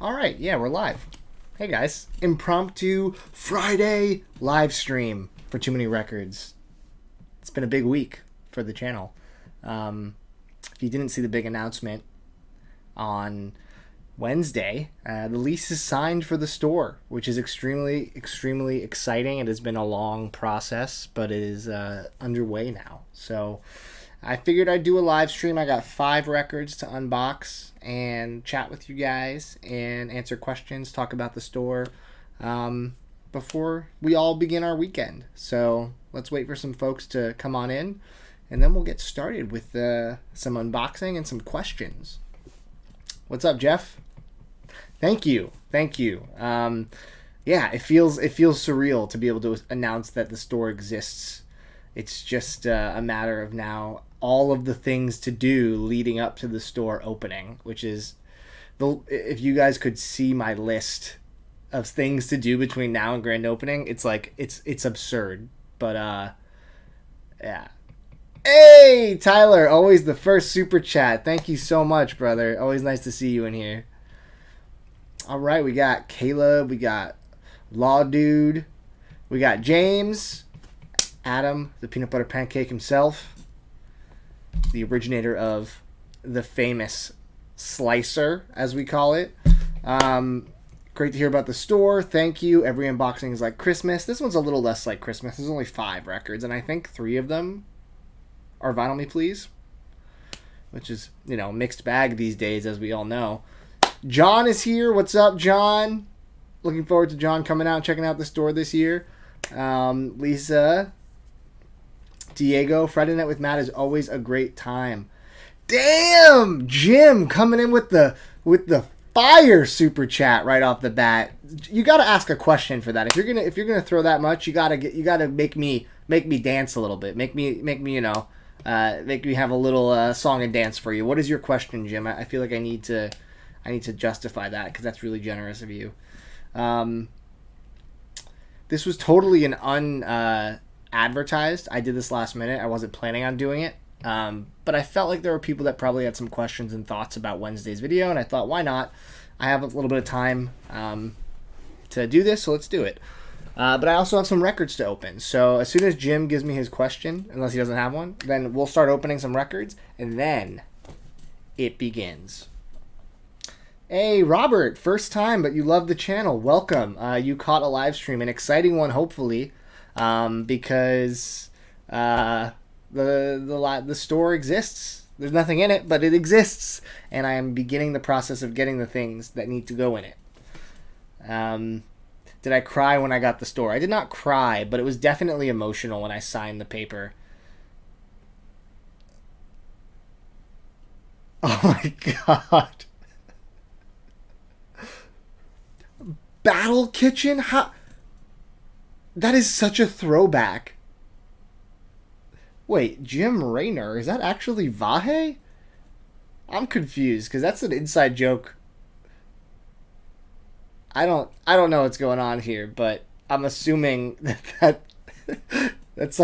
All right, yeah, we're live. Hey guys, impromptu Friday live stream for Too Many Records. It's been a big week for the channel. If you didn't see the big announcement on Wednesday, the lease is signed for the store, which is extremely exciting. It has been a long process, but it is underway now. So I figured I'd do a live stream. I got 5 records to unbox and chat with you guys and answer questions, talk about the store before we all begin our weekend. So let's wait for some folks to come on in, and then we'll get started with some unboxing and some questions. What's up, Jeff? Thank you. Yeah, it feels surreal to be able to announce that the store exists. It's just a matter of now all of the things to do leading up to the store opening, which is if you guys could see my list of things to do between now and grand opening, it's like it's absurd. But yeah. Hey, Tyler, always the first super chat. Thank you so much, brother. Always nice to see you in here. All right, we got Caleb, we got Law Dude, we got James, Adam, the peanut butter pancake himself, the originator of the famous slicer, as we call it. Great to hear about the store. Thank you. Every unboxing is like Christmas. This one's a little less like Christmas. There's only 5 records, and I think 3 of them are Vinyl Me Please, which is, mixed bag these days, as we all know. John is here. What's up, John? Looking forward to John coming out and checking out the store this year. Lisa, Diego, Friday Night with Matt is always a great time. Damn, Jim coming in with the fire super chat right off the bat. You got to ask a question for that. If you're gonna throw that much, you gotta make me dance a little bit. Make me have a little song and dance for you. What is your question, Jim? I feel like I need to justify that because that's really generous of you. This was totally an unadvertised. I did this last minute. I wasn't planning on doing it. But I felt like there were people that probably had some questions and thoughts about Wednesday's video, and I thought, why not? I have a little bit of time to do this, so let's do it. But I also have some records to open. So as soon as Jim gives me his question, unless he doesn't have one, then we'll start opening some records, and then it begins. Hey, Robert, first time, but you love the channel. Welcome. You caught a live stream, an exciting one, hopefully, because the store exists. There's nothing in it, but it exists, and I am beginning the process of getting the things that need to go in it. Did I cry when I got the store? I did not cry, but it was definitely emotional when I signed the paper. Oh my god. Battle Kitchen? How? That is such a throwback. Wait, Jim Raynor, is that actually Vahe? I'm confused because that's an inside joke. I don't know what's going on here, but I'm assuming that's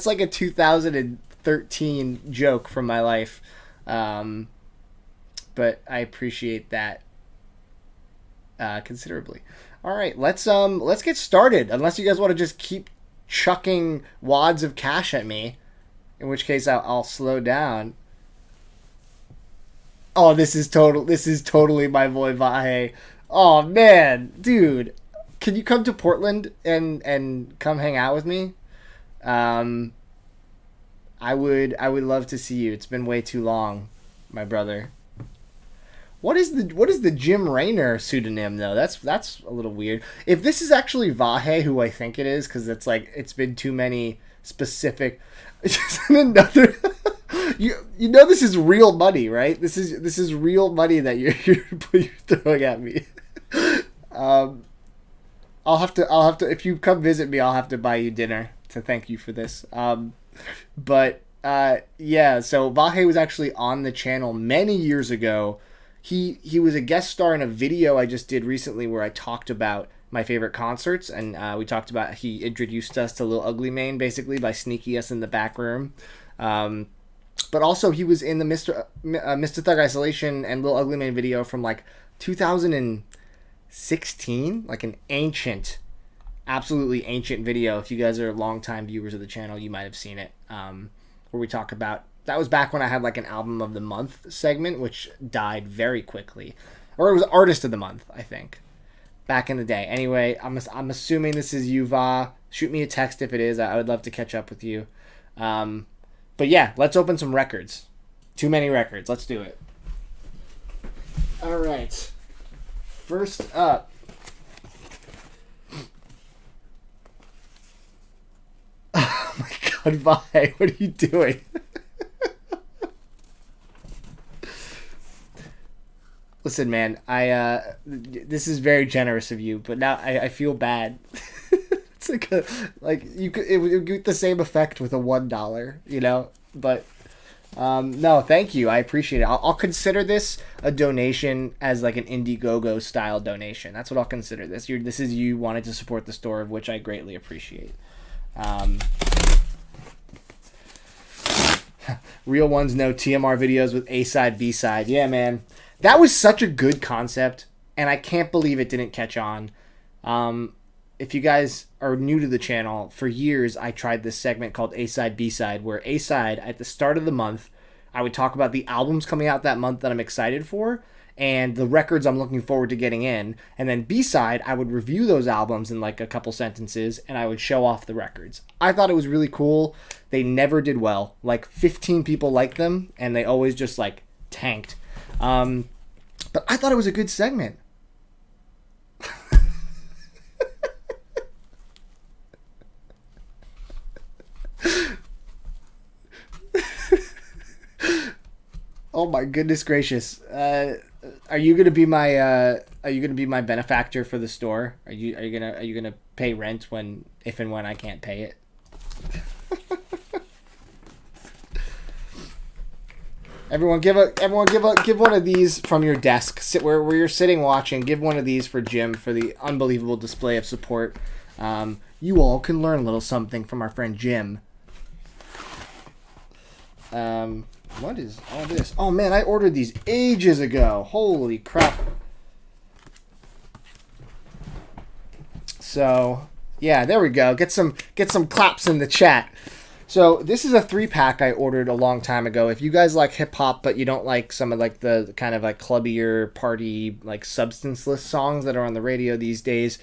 like a 2013 joke from my life. But I appreciate that considerably. All right, let's get started. Unless you guys want to just keep chucking wads of cash at me, in which case I'll slow down. Oh, this is totally my boy Vahe. Oh man, dude, can you come to Portland and come hang out with me? I would love to see you. It's been way too long, my brother. What is the Jim Raynor pseudonym though? That's a little weird. If this is actually Vahe, who I think it is, because it's been too many specific. Another. You this is real money, right? This is real money that you're throwing at me. I'll have to if you come visit me, I'll have to buy you dinner to thank you for this. But yeah, so Vahe was actually on the channel many years ago. He was a guest star in a video I just did recently where I talked about my favorite concerts, and we talked about he introduced us to Lil Ugly Mane basically by sneaking us in the back room. But also he was in the Mr. Thug Isolation and Lil Ugly Mane video from like 2016, like an ancient, absolutely ancient video. If you guys are longtime viewers of the channel, you might have seen it, where we talk about, that was back when I had like an album of the month segment, which died very quickly. Or it was artist of the month, I think, back in the day. Anyway, I'm assuming this is Yuva. Shoot me a text if it is. I would love to catch up with you. But yeah, let's open some records. Too many records. Let's do it. All right. First up. Oh my God, Vi, what are you doing? Listen, man, this is very generous of you, but now I feel bad. It's like it would get the same effect with a $1, you know. But no, thank you. I appreciate it. I'll consider this a donation as like an Indiegogo style donation. That's what I'll consider this. This is you wanting to support the store, of which I greatly appreciate. Real ones know TMR videos with A side, B side. Yeah, man. That was such a good concept, and I can't believe it didn't catch on. If you guys are new to the channel, for years I tried this segment called A-Side, B-Side, where A-Side, at the start of the month, I would talk about the albums coming out that month that I'm excited for, and the records I'm looking forward to getting in. And then B-Side, I would review those albums in like a couple sentences, and I would show off the records. I thought it was really cool. They never did well. Like 15 people liked them, and they always just like tanked. But I thought it was a good segment. Oh my goodness gracious! Are you gonna be my benefactor for the store? Are you gonna pay rent if and when I can't pay it? Everyone give one of these from your desk. Sit where you're sitting watching. Give one of these for Jim for the unbelievable display of support. You all can learn a little something from our friend Jim. What is all this? Oh man, I ordered these ages ago. Holy crap. So, yeah, there we go. Get some claps in the chat. So, this is a 3-pack I ordered a long time ago. If you guys like hip hop but you don't like some of like the kind of like clubbier party like substanceless songs that are on the radio these days,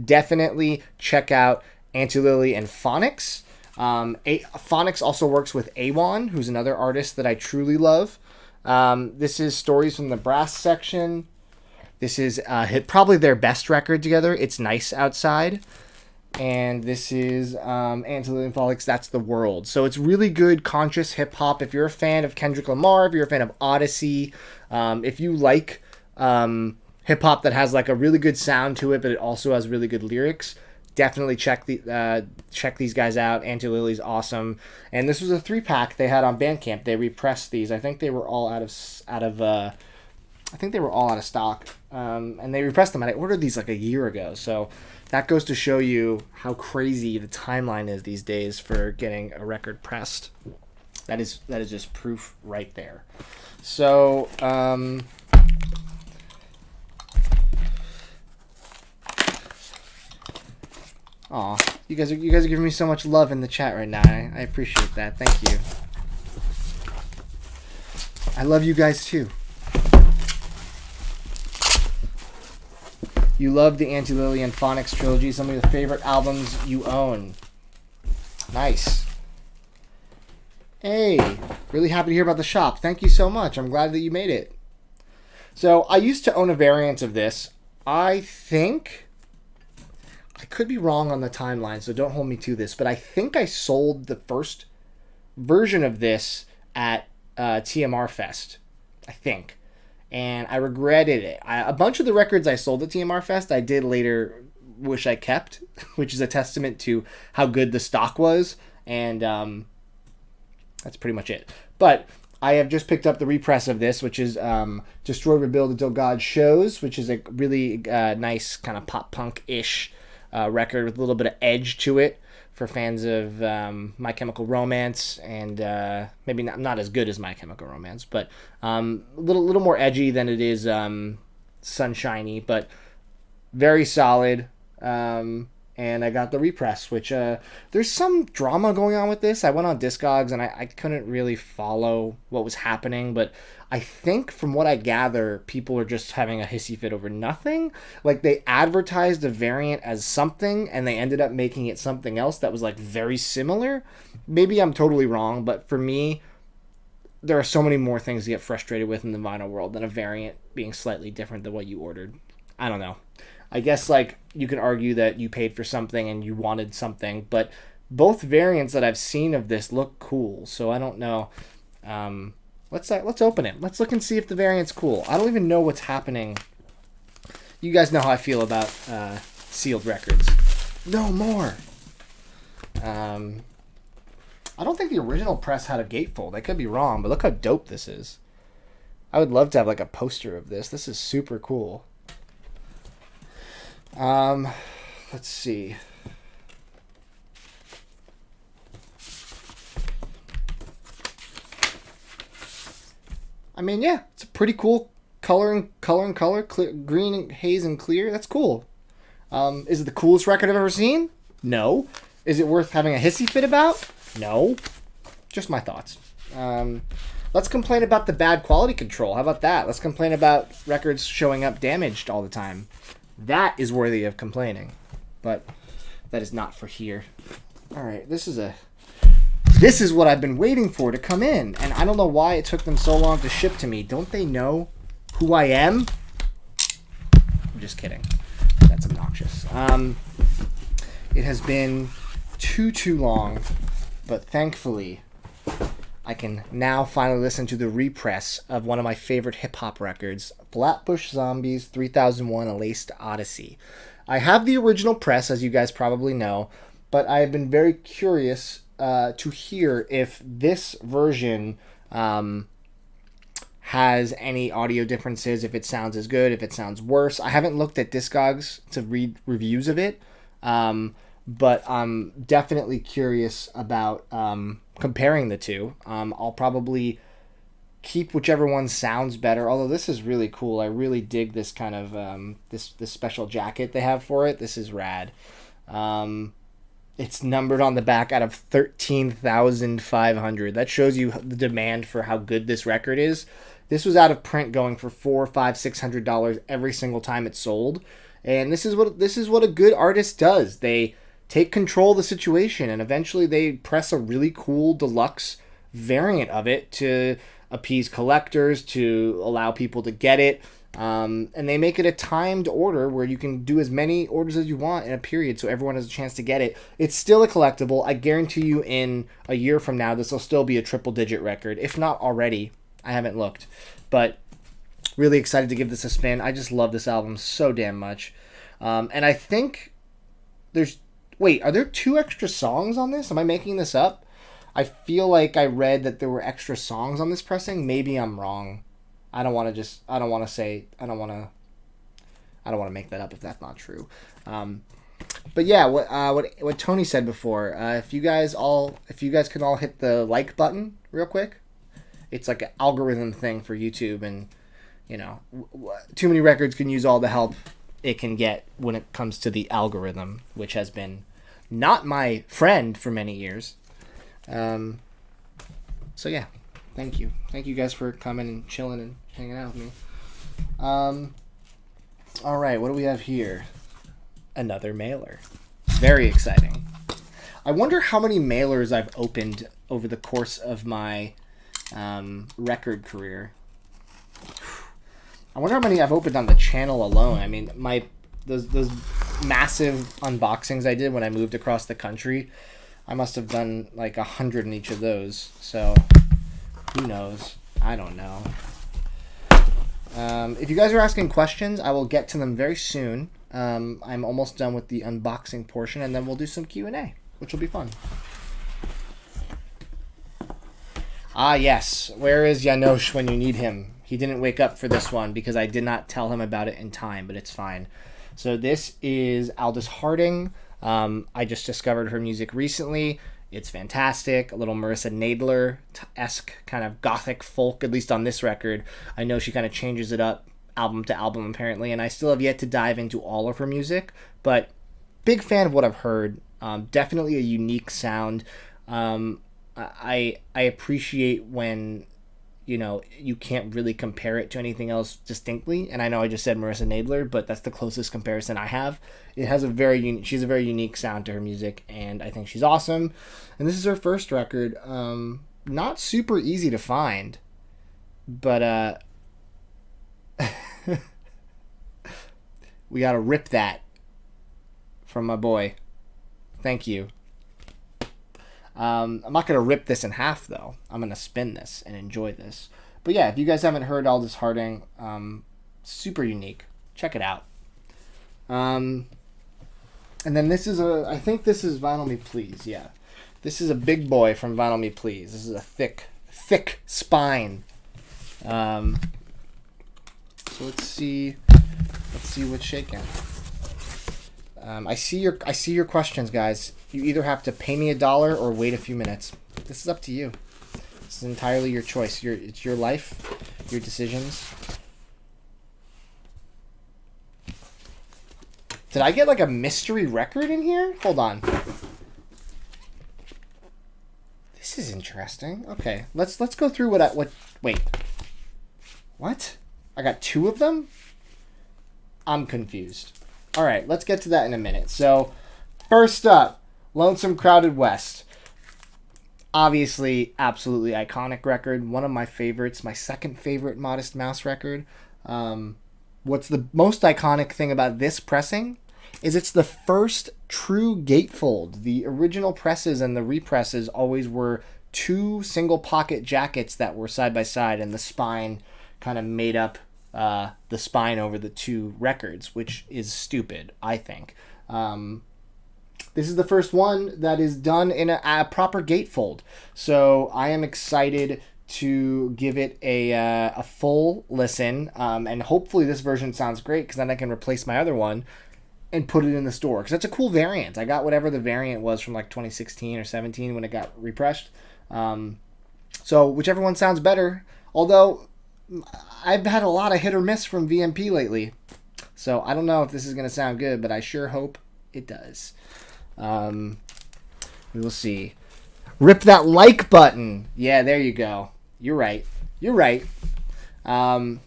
definitely check out Antilily and Phonics. Phonics also works with Awan, who's another artist that I truly love. This is Stories from the Brass section. This is probably their best record together. It's Nice Outside. And this is Antilily and Phonics, That's the World. So it's really good conscious hip hop. If you're a fan of Kendrick Lamar, if you're a fan of Odyssey, if you like hip hop that has like a really good sound to it, but it also has really good lyrics, definitely check these guys out. Antilily's awesome. And this was a 3-pack they had on Bandcamp. They repressed these. I think they were all out of stock. And they repressed them. And I ordered these like a year ago. So that goes to show you how crazy the timeline is these days for getting a record pressed. That is just proof right there. So aw, you guys are giving me so much love in the chat right now. I appreciate that. Thank you. I love you guys too. You love the Antilily and Phonics trilogy. Some of your favorite albums you own. Nice. Hey, really happy to hear about the shop. Thank you so much. I'm glad that you made it. So I used to own a variant of this. I think, I could be wrong on the timeline, so don't hold me to this, but I think I sold the first version of this at TMR Fest. I think. And I regretted it. A bunch of the records I sold at TMR Fest, I did later wish I kept, which is a testament to how good the stock was. And that's pretty much it. But I have just picked up the repress of this, which is Destroy, Rebuild Until God Shows, which is a really nice kind of pop punk-ish record with a little bit of edge to it for fans of My Chemical Romance, and maybe not as good as My Chemical Romance, but a little more edgy than it is sunshiny, but very solid. And I got the repress, which there's some drama going on with this. I went on Discogs and I couldn't really follow what was happening, but I think from what I gather, people are just having a hissy fit over nothing. Like, they advertised a variant as something and they ended up making it something else that was like very similar. Maybe I'm totally wrong, but for me, there are so many more things to get frustrated with in the vinyl world than a variant being slightly different than what you ordered. I don't know. I guess, like, you can argue that you paid for something and you wanted something, but both variants that I've seen of this look cool, so I don't know. Let's open it. Let's look and see if the variant's cool. I don't even know what's happening. You guys know how I feel about sealed records. No more. I don't think the original press had a gatefold. I could be wrong, but look how dope this is. I would love to have, like, a poster of this. This is super cool. Let's see. I mean, yeah, it's a pretty cool color, clear, green, haze, and clear. That's cool. Is it the coolest record I've ever seen? No. Is it worth having a hissy fit about? No. Just my thoughts. Let's complain about the bad quality control. How about that? Let's complain about records showing up damaged all the time. That is worthy of complaining, but that is not for here. All right, this is what I've been waiting for to come in, and I don't know why it took them so long to ship to me. Don't they know who I am? I'm just kidding. That's obnoxious. It has been too long, but thankfully I can now finally listen to the repress of one of my favorite hip-hop records, Flatbush Zombies 3001: A Laced Odyssey. I have the original press, as you guys probably know, but I have been very curious to hear if this version has any audio differences, if it sounds as good, if it sounds worse. I haven't looked at Discogs to read reviews of it, but I'm definitely curious about comparing the two. I'll probably keep whichever one sounds better, although this is really cool. I really dig this kind of this special jacket they have for it. This is rad. It's numbered on the back out of 13,500. That shows you the demand for how good this record is. This was out of print, going for $400, $500, $600 every single time it sold. And this is what a good artist does. They take control of the situation, and eventually they press a really cool deluxe variant of it to appease collectors, to allow people to get it. And they make it a timed order where you can do as many orders as you want in a period, so everyone has a chance to get it. It's still a collectible. I guarantee you in a year from now, this will still be a triple-digit record, if not already. I haven't looked. But really excited to give this a spin. I just love this album so damn much. And I think there's... Wait, are there 2 extra songs on this? Am I making this up? I feel like I read that there were extra songs on this pressing. Maybe I'm wrong. I don't want to make that up if that's not true. But yeah, what Tony said before, if you guys can all hit the like button real quick. It's like an algorithm thing for YouTube, and Too Many Records can use all the help it can get when it comes to the algorithm, which has been not my friend for many years. So yeah, thank you guys for coming and chilling and hanging out with me. All right, what do we have here? Another mailer. Very exciting. I wonder how many mailers I've opened over the course of my record career. I wonder how many I've opened on the channel alone. I mean, those massive unboxings I did when I moved across the country, I must have done like 100 in each of those. So who knows? I don't know. If you guys are asking questions, I will get to them very soon. I'm almost done with the unboxing portion, and then we'll do some Q&A, which will be fun. Ah, yes. Where is Janosch when you need him? He didn't wake up for this one because I did not tell him about it in time, but it's fine. So this is Aldous Harding. I just discovered her music recently. It's fantastic. A little Marissa Nadler-esque kind of gothic folk, at least on this record. I know she kind of changes it up album to album apparently, and I still have yet to dive into all of her music, but big fan of what I've heard. Definitely a unique sound. I appreciate when you can't really compare it to anything else distinctly. And I know I just said Marissa Nadler, but that's the closest comparison I have. It has she's a very unique sound to her music, and I think she's awesome. And this is her first record. Not super easy to find, but we gotta rip that from my boy. Thank you. I'm not going to rip this in half, though. I'm going to spin this and enjoy this. But yeah, if you guys haven't heard Aldous Harding, super unique. Check it out. And then this is I think this is Vinyl Me Please, yeah. This is a big boy from Vinyl Me Please. This is a thick spine. So let's see what's shaking. I see your questions, guys. You either have to pay me $1 or wait a few minutes. This is up to you. This is entirely your choice. It's your life, your decisions. Did I get like a mystery record in here? Hold on. This is interesting. Okay, let's go through wait. What? I got 2 of them? I'm confused. All right, let's get to that in a minute. So, first up, Lonesome Crowded West. Obviously, absolutely iconic record. One of my favorites. My second favorite Modest Mouse record. What's the most iconic thing about this pressing is it's the first true gatefold. The original presses and the represses always were 2 single pocket jackets that were side by side, and the spine kind of made up the spine over the 2 records, which is stupid, I think. This is the first one that is done in a proper gatefold, so I am excited to give it a full listen, and hopefully this version sounds great, because then I can replace my other one and put it in the store, because that's a cool variant. I got whatever the variant was from like 2016 or 17 when it got repressed, so whichever one sounds better, although I've had a lot of hit or miss from VMP lately, so I don't know if this is going to sound good, but I sure hope it does. We will see. Rip that like button. Yeah, there you go. You're right. Everyone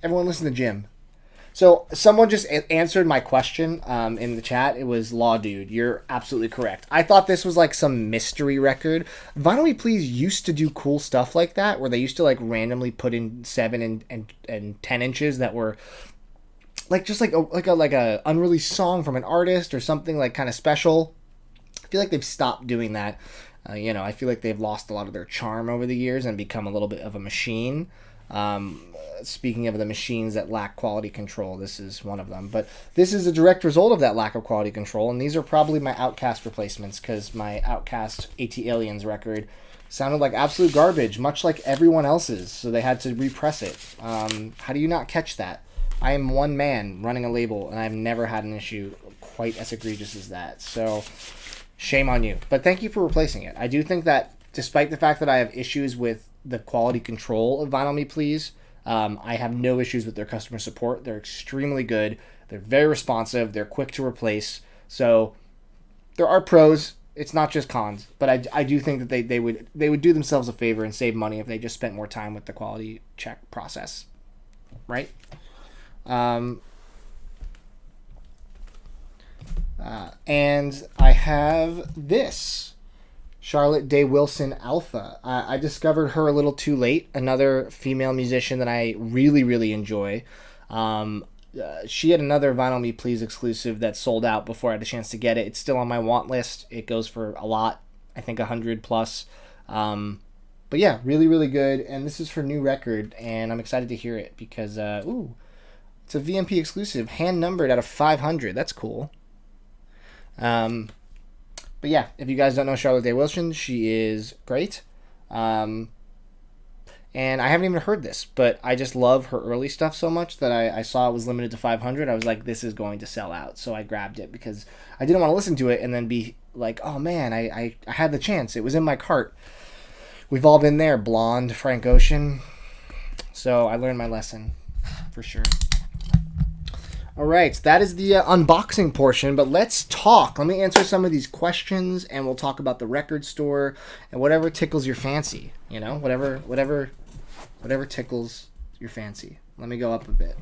listen to Jim. So someone just answered my question in the chat. It was Law Dude. You're absolutely correct. I thought this was like some mystery record. Vinyl Me Please used to do cool stuff like that, where they used to like randomly put in 7 and 10 inches that were like just like a unreleased song from an artist or something like kind of special. I feel like they've stopped doing that. I feel like they've lost a lot of their charm over the years and become a little bit of a machine. Speaking of the machines that lack quality control, this is one of them. But this is a direct result of that lack of quality control, and these are probably my Outcast replacements, because my Outcast AT Aliens record sounded like absolute garbage, much like everyone else's, so they had to repress it. How do you not catch that? I am one man running a label, and I've never had an issue quite as egregious as that. So, shame on you. But thank you for replacing it. I do think that, despite the fact that I have issues with the quality control of Vinyl Me Please, I have no issues with their customer support. They're extremely good. They're very responsive. They're quick to replace. So, there are pros. It's not just cons. But I do think that they would do themselves a favor and save money if they just spent more time with the quality check process. Right? And I have this Charlotte Day Wilson Alpha. I discovered her a little too late. Another female musician that I really, really enjoy. She had another Vinyl Me Please exclusive that sold out before I had a chance to get it. It's still on my want list. It goes for a lot. I think 100 plus. But yeah, really, really good. And this is her new record, and I'm excited to hear it because, it's a VMP exclusive, hand numbered out of 500. That's cool. But yeah, if you guys don't know Charlotte Day Wilson, she is great. And I haven't even heard this, but I just love her early stuff so much that I saw it was limited to 500. I was like, this is going to sell out. So I grabbed it because I didn't want to listen to it and then be like, oh man, I had the chance. It was in my cart. We've all been there. Blonde, Frank Ocean. So I learned my lesson. for sure. All right, so that is the unboxing portion, but let's talk. Let me answer some of these questions, and we'll talk about the record store and whatever tickles your fancy. You know, whatever tickles your fancy. Let me go up a bit.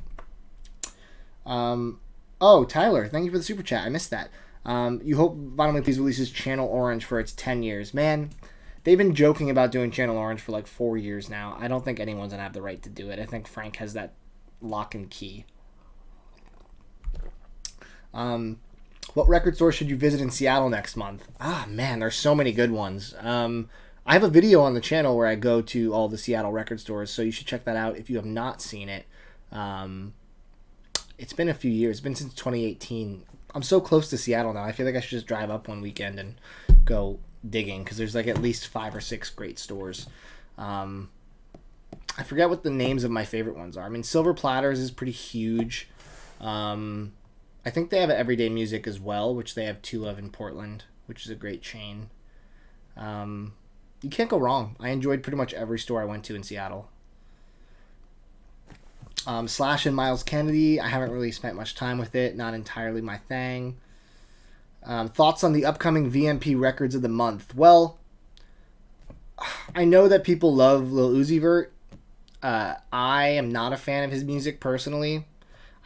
Oh, Tyler, thank you for the super chat. I missed that. You hope Vinyl Me Please releases Channel Orange for its 10 years. Man, they've been joking about doing Channel Orange for like 4 years now. I don't think anyone's going to have the right to do it. I think Frank has that lock and key. What record store should you visit in Seattle next month? Ah, man, there's so many good ones. I have a video on the channel where I go to all the Seattle record stores, so you should check that out if you have not seen it. It's been a few years. It's been since 2018. I'm so close to Seattle now. I feel like I should just drive up one weekend and go digging, because there's like at least 5 or 6 great stores. I forget what the names of my favorite ones are. I mean, Silver Platters is pretty huge. I think they have Everyday Music as well, which they have 2 of in Portland, which is a great chain. You can't go wrong. I enjoyed pretty much every store I went to in Seattle. Slash and Miles Kennedy, I haven't really spent much time with it. Not entirely my thing. Thoughts on the upcoming VMP records of the month? Well, I know that people love Lil Uzi Vert. I am not a fan of his music personally.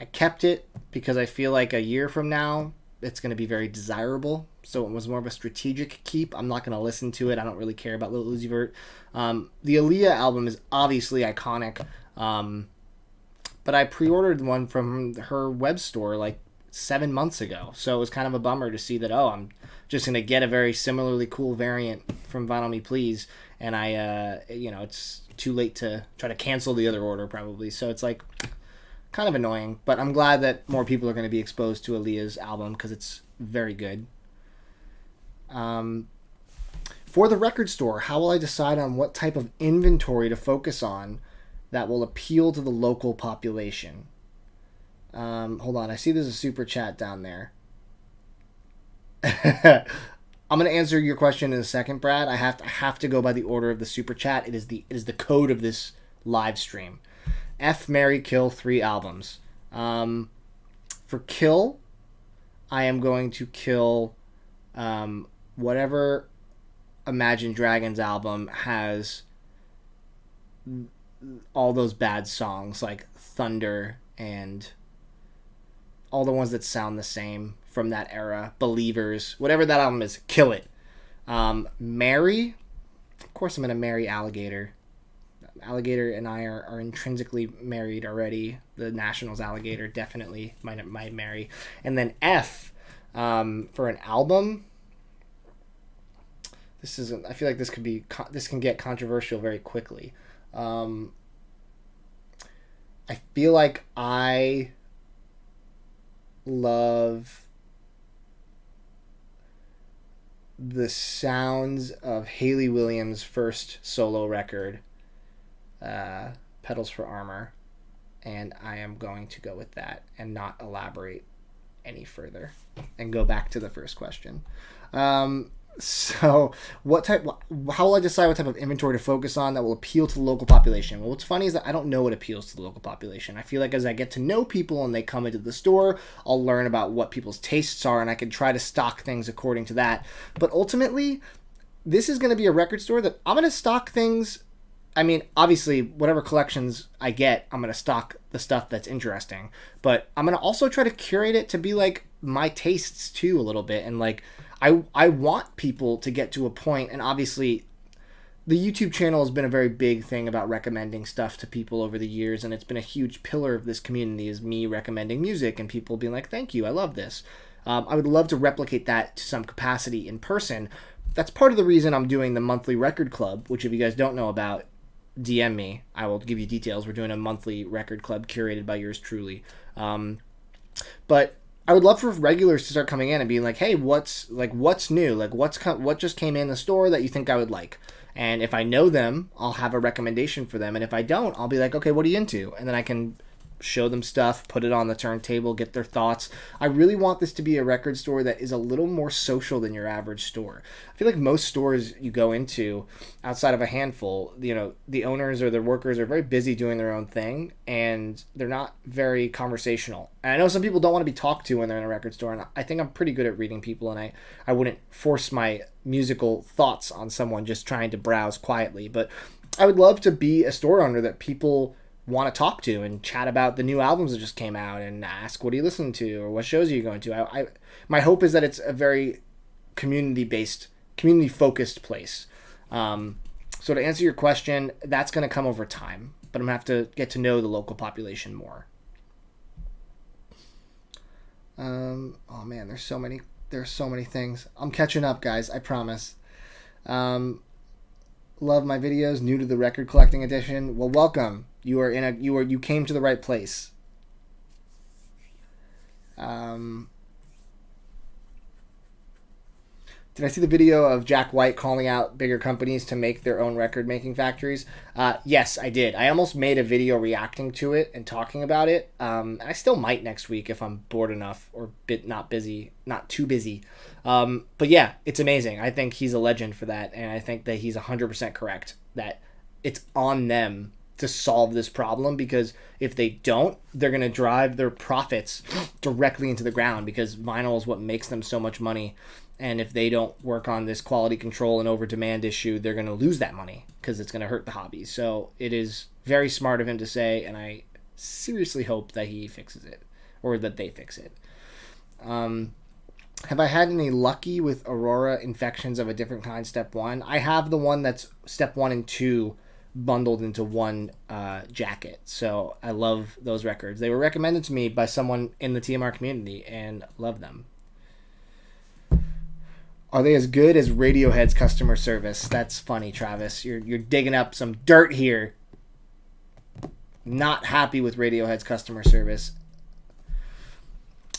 I kept it because I feel like a year from now it's going to be very desirable. So it was more of a strategic keep. I'm not going to listen to it. I don't really care about Lil Uzi Vert. The Aaliyah album is obviously iconic. But I pre-ordered one from her web store like 7 months ago. So it was kind of a bummer to see that, I'm just going to get a very similarly cool variant from Vinyl Me Please. And it's too late to try to cancel the other order probably. So it's like kind of annoying. But I'm glad that more people are going to be exposed to Aaliyah's album because it's very good. For the record store, how will I decide on what type of inventory to focus on that will appeal to the local population? Hold on, I see there's a super chat down there. I'm going to answer your question in a second, Brad. I have to go by the order of the super chat. It is the code of this live stream. F, Marry, Kill 3 albums. For Kill, I am going to kill whatever Imagine Dragons album has all those bad songs like Thunder and all the ones that sound the same from that era. Believers, whatever that album is, kill it. Marry, of course I'm going to marry Alligator. Alligator and I are intrinsically married already. The Nationals Alligator definitely might marry. And then F, for an album, I feel like this can get controversial very quickly. I feel like I love the sounds of Hayley Williams' first solo record, Pedals for Armor, and I am going to go with that and not elaborate any further and go back to the first question. So how will I decide what type of inventory to focus on that will appeal to the local population? Well, what's funny is that I don't know what appeals to the local population. I feel like as I get to know people and they come into the store, I'll learn about what people's tastes are and I can try to stock things according to that. But ultimately, this is going to be a record store that I'm going to stock things. I mean, obviously, whatever collections I get, I'm going to stock the stuff that's interesting. But I'm going to also try to curate it to be like my tastes too a little bit. And like, I want people to get to a point, and obviously the YouTube channel has been a very big thing about recommending stuff to people over the years, and it's been a huge pillar of this community is me recommending music and people being like, thank you, I love this. I would love to replicate that to some capacity in person. That's part of the reason I'm doing the monthly record club, which if you guys don't know about, DM me. I will give you details. We're doing a monthly record club curated by yours truly. But I would love for regulars to start coming in and being like, hey, what's new? Like, what just came in the store that you think I would like? And if I know them, I'll have a recommendation for them. And if I don't, I'll be like, okay, what are you into? And then I can show them stuff, put it on the turntable, get their thoughts. I really want this to be a record store that is a little more social than your average store. I feel like most stores you go into, outside of a handful, the owners or the workers are very busy doing their own thing, and they're not very conversational. And I know some people don't want to be talked to when they're in a record store, and I think I'm pretty good at reading people, and I wouldn't force my musical thoughts on someone just trying to browse quietly. But I would love to be a store owner that people want to talk to and chat about the new albums that just came out and ask, what are you listening to, or what shows are you going to? My hope is that it's a very community-based, community-focused place. So to answer your question, that's going to come over time, but I'm going to have to get to know the local population more. Oh man, there's so many things. I'm catching up, guys, I promise. Love my videos, new to the record collecting edition. Well, welcome. You came to the right place. Did I see the video of Jack White calling out bigger companies to make their own record making factories? Yes, I did. I almost made a video reacting to it and talking about it. I still might next week if I'm bored enough or not too busy. But yeah, it's amazing. I think he's a legend for that, and I think that he's 100% correct that it's on them to solve this problem, because if they don't, they're going to drive their profits directly into the ground, because vinyl is what makes them so much money. And if they don't work on this quality control and over demand issue, they're going to lose that money because it's going to hurt the hobby. So it is very smart of him to say, and I seriously hope that he fixes it, or that they fix it. Have I had any lucky with Aurora infections of a different kind, step 1? I have the one that's step 1 and 2 bundled into one jacket. So I love those records. They were recommended to me by someone in the TMR community, and love them. Are they as good as Radiohead's customer service? That's funny, Travis. You're digging up some dirt here. Not happy with Radiohead's customer service.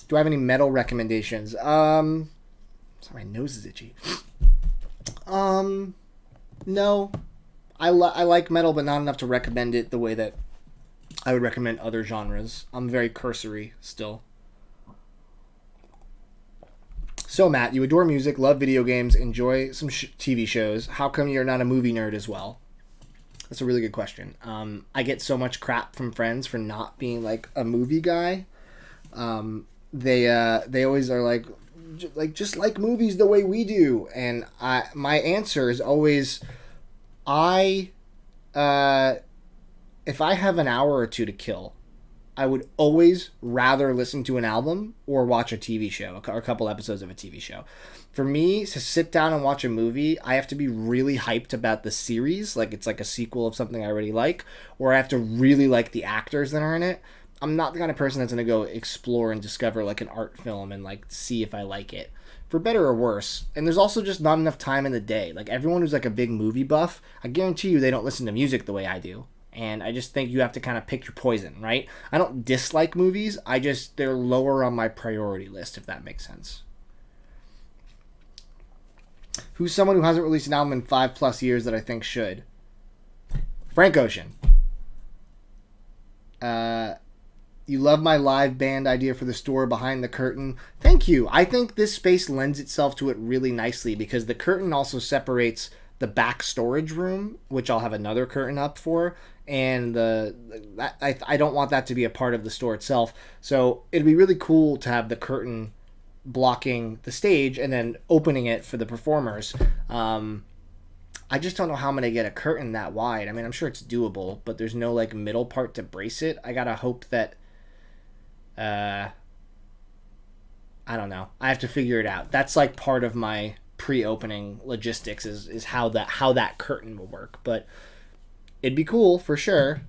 Do I have any metal recommendations? Sorry, my nose is itchy. No. I like metal, but not enough to recommend it the way that I would recommend other genres. I'm very cursory still. So, Matt, you adore music, love video games, enjoy some TV shows. How come you're not a movie nerd as well? That's a really good question. I get so much crap from friends for not being like a movie guy. They always are like just like movies the way we do, and my answer is always, if I have an hour or two to kill, I would always rather listen to an album or watch a TV show, or a couple episodes of a TV show. For me, to sit down and watch a movie, I have to be really hyped about the series, like it's like a sequel of something I already like, or I have to really like the actors that are in it. I'm not the kind of person that's going to go explore and discover like an art film and like see if I like it, for better or worse. And there's also just not enough time in the day. Like everyone who's like a big movie buff, I guarantee you they don't listen to music the way I do. And I just think you have to kind of pick your poison, right? I don't dislike movies. They're lower on my priority list, if that makes sense. Who's someone who hasn't released an album in 5+ years that I think should? Frank Ocean. You love my live band idea for the store behind the curtain. Thank you. I think this space lends itself to it really nicely, because the curtain also separates the back storage room, which I'll have another curtain up for, and I don't want that to be a part of the store itself. So it'd be really cool to have the curtain blocking the stage and then opening it for the performers. I just don't know how I'm going to get a curtain that wide. I mean, I'm sure it's doable, but there's no like middle part to brace it. I gotta hope that I don't know. I have to figure it out. That's like part of my pre-opening logistics is how that curtain will work. But it'd be cool for sure.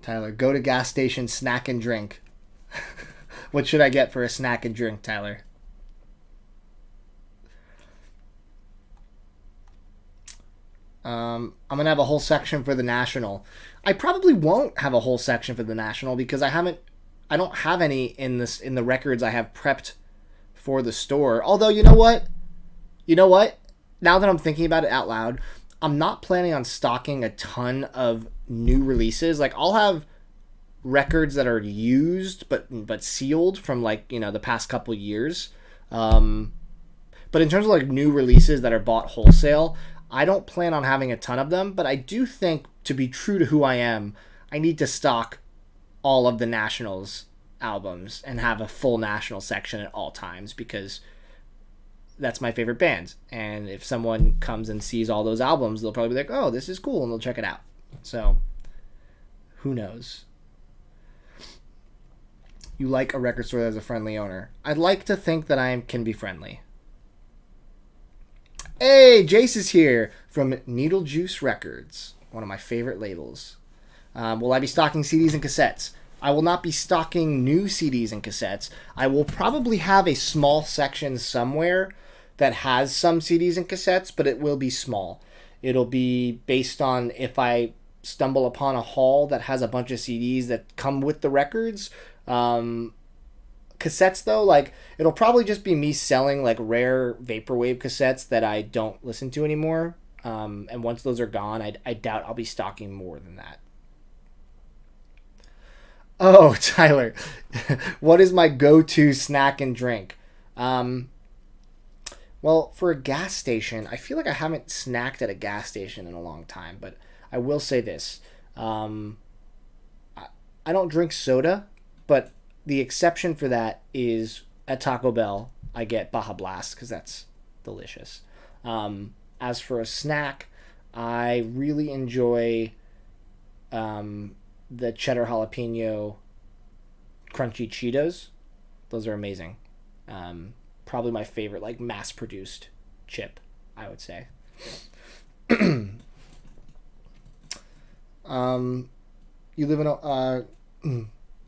Tyler, go to gas station, snack and drink. What should I get for a snack and drink, Tyler? I'm going to have a whole section for the National. I probably won't have a whole section for the National because I don't have any in the records I have prepped for the store. Although, you know what? Now that I'm thinking about it out loud, I'm not planning on stocking a ton of new releases. Like, I'll have records that are used but sealed from, like, you know, the past couple years. But in terms of like new releases that are bought wholesale, I don't plan on having a ton of them. But I do think, to be true to who I am, I need to stock all of the Nationals albums and have a full National section at all times, because that's my favorite band. And if someone comes and sees all those albums, they'll probably be like, oh, this is cool, and they'll check it out. So, who knows? You like a record store that has a friendly owner. I'd like to think that I can be friendly. Hey, Jace is here from Needle Juice Records, one of my favorite labels. Will I be stocking CDs and cassettes? I will not be stocking new CDs and cassettes. I will probably have a small section somewhere that has some CDs and cassettes, but it will be small. It'll be based on if I stumble upon a haul that has a bunch of CDs that come with the records. Cassettes, though, like, it'll probably just be me selling like rare vaporwave cassettes that I don't listen to anymore. And once those are gone, I doubt I'll be stocking more than that. Oh, Tyler, what is my go-to snack and drink? Well, for a gas station, I feel like I haven't snacked at a gas station in a long time, but I will say this. I don't drink soda, but the exception for that is at Taco Bell, I get Baja Blast because that's delicious. As for a snack, I really enjoy the cheddar jalapeno crunchy Cheetos. Those are amazing. Probably my favorite, like, mass-produced chip, I would say. You live in a...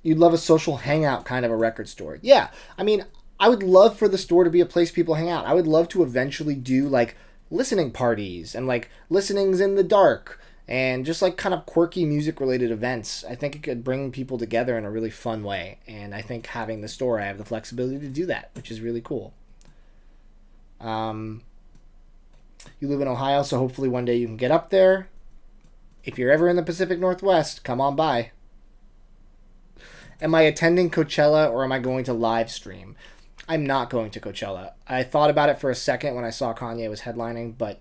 you'd love a social hangout kind of a record store. Yeah, I mean, I would love for the store to be a place people hang out. I would love to eventually do, like, listening parties and, like, listenings in the dark and just, like, kind of quirky music-related events. I think it could bring people together in a really fun way. And I think having the store, I have the flexibility to do that, which is really cool. You live in Ohio, so hopefully one day you can get up there. If you're ever in the Pacific Northwest, come on by. Am I attending Coachella or am I going to live stream? I'm not going to Coachella. I thought about it for a second when I saw Kanye was headlining, but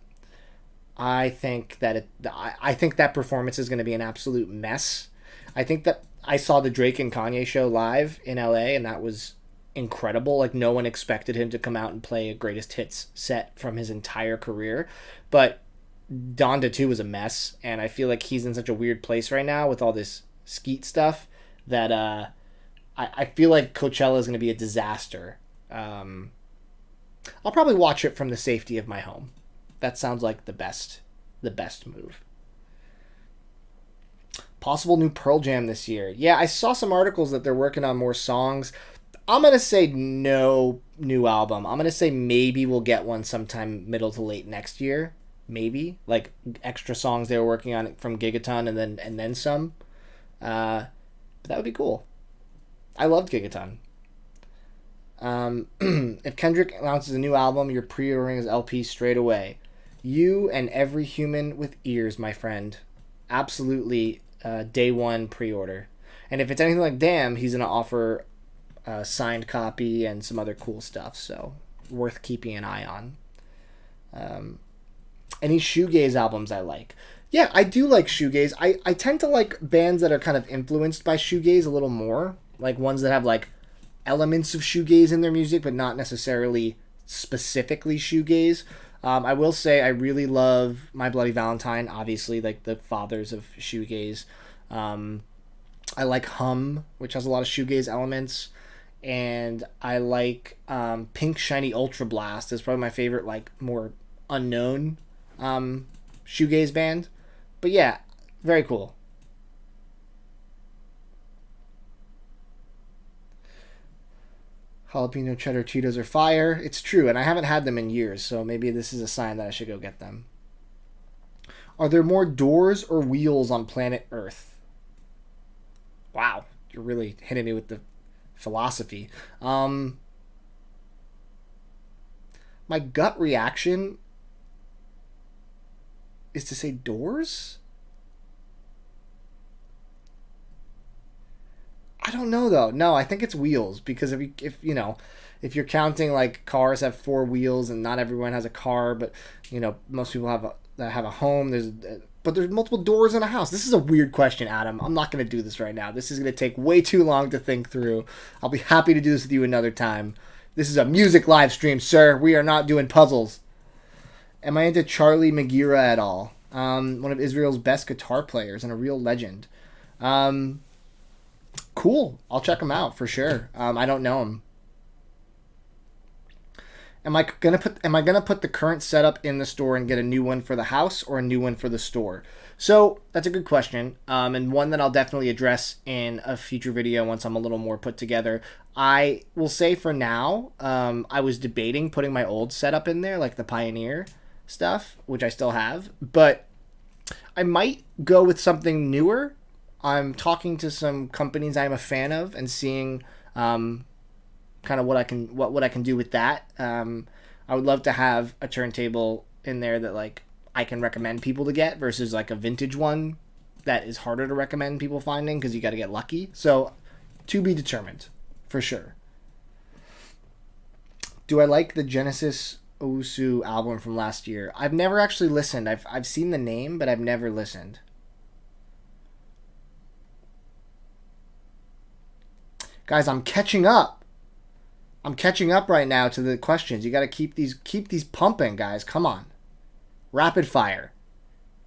I think that performance is going to be an absolute mess. I think that I saw the Drake and Kanye show live in LA, and that was incredible. Like, no one expected him to come out and play a greatest hits set from his entire career. But Donda 2 was a mess, and I feel like he's in such a weird place right now with all this skeet stuff that I feel like Coachella is going to be a disaster. I'll probably watch it from the safety of my home. That sounds like the best move. Possible new Pearl Jam this year. Yeah, I saw some articles that they're working on more songs. I'm going to say no new album. I'm going to say maybe we'll get one sometime middle to late next year. Maybe. Like, extra songs they were working on from Gigaton and then some. But that would be cool. I loved Gigaton. If Kendrick announces a new album, you're pre-ordering his LP straight away. You and every human with ears, my friend. Absolutely, day one pre-order. And if it's anything like Damn, he's going to offer a signed copy and some other cool stuff, so worth keeping an eye on. Any shoegaze albums I like? Yeah, I do like shoegaze. I tend to like bands that are kind of influenced by shoegaze a little more. Like ones that have like elements of shoegaze in their music, but not necessarily specifically shoegaze. I will say I really love My Bloody Valentine, obviously, like the fathers of shoegaze. I like Hum, which has a lot of shoegaze elements. And I like Pink Shiny Ultra Blast is probably my favorite, like, more unknown shoegaze band. But yeah, very cool. Jalapeno cheddar Cheetos are fire. It's true, and I haven't had them in years, so maybe this is a sign that I should go get them. Are there more doors or wheels on planet Earth? Wow, you're really hitting me with the philosophy. My gut reaction is to say doors? I don't know though. No, I think it's wheels because if you're counting like cars have four wheels and not everyone has a car, but most people have a home. But there's multiple doors in a house. This is a weird question, Adam. I'm not going to do this right now. This is going to take way too long to think through. I'll be happy to do this with you another time. This is a music live stream, sir. We are not doing puzzles. Am I into Charlie Magira at all? One of Israel's best guitar players and a real legend. Cool. I'll check him out for sure. I don't know him. Am I gonna put the current setup in the store and get a new one for the house or a new one for the store? So that's a good question, and one that I'll definitely address in a future video once I'm a little more put together. I will say for now, I was debating putting my old setup in there, like the Pioneer stuff, which I still have, but I might go with something newer. I'm talking to some companies I'm a fan of and seeing kind of what I can do with that. I would love to have a turntable in there that like I can recommend people to get versus like a vintage one that is harder to recommend people finding because you got to get lucky. So to be determined for sure. Do I like the Genesis Owusu album from last year? I've never actually listened. I've seen the name, but I've never listened. Guys, I'm catching up. I'm catching up right now to the questions. You got to keep these pumping, guys. Come on. Rapid fire.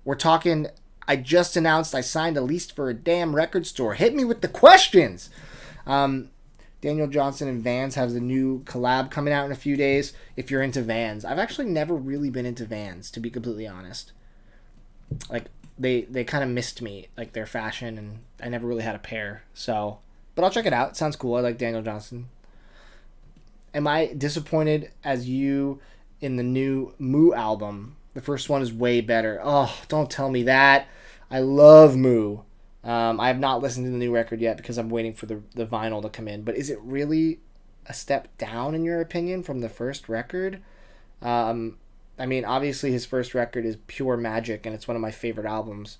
We're talking, I just announced I signed a lease for a damn record store. Hit me with the questions. Daniel Johnson and Vans has a new collab coming out in a few days. If you're into Vans. I've actually never really been into Vans, to be completely honest. Like, they kind of missed me, like their fashion, and I never really had a pair. So, but I'll check it out. It sounds cool. I like Daniel Johnson. Am I disappointed as you in the new Moo album? The first one is way better. Oh, don't tell me that. I love Moo. I have not listened to the new record yet because I'm waiting for the vinyl to come in. But is it really a step down in your opinion from the first record? I mean, obviously his first record is pure magic and it's one of my favorite albums.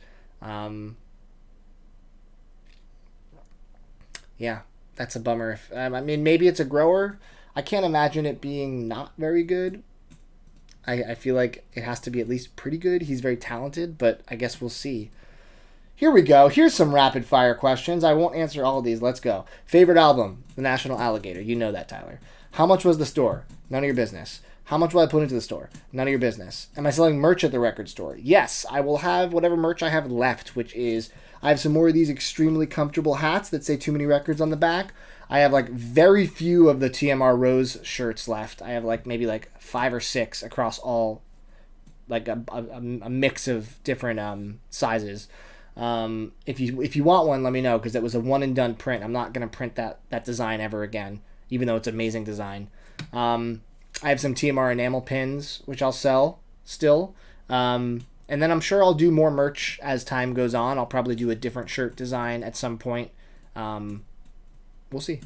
Yeah, that's a bummer. I mean, maybe it's a grower. I can't imagine it being not very good. I feel like it has to be at least pretty good. He's very talented, but I guess we'll see. Here we go. Here's some rapid fire questions. I won't answer all of these. Let's go. Favorite album? The National Alligator. You know that, Tyler. How much was the store? None of your business. How much will I put into the store? None of your business. Am I selling merch at the record store? Yes, I will have whatever merch I have left, which is I have some more of these extremely comfortable hats that say Too Many Records on the back. I have like very few of the TMR Rose shirts left. I have like maybe like 5 or 6 across all, like a mix of different sizes. If you want one, let me know because it was a one and done print. I'm not gonna print that design ever again, even though it's an amazing design. I have some TMR enamel pins which I'll sell still. And then I'm sure I'll do more merch as time goes on. I'll probably do a different shirt design at some point. We'll see.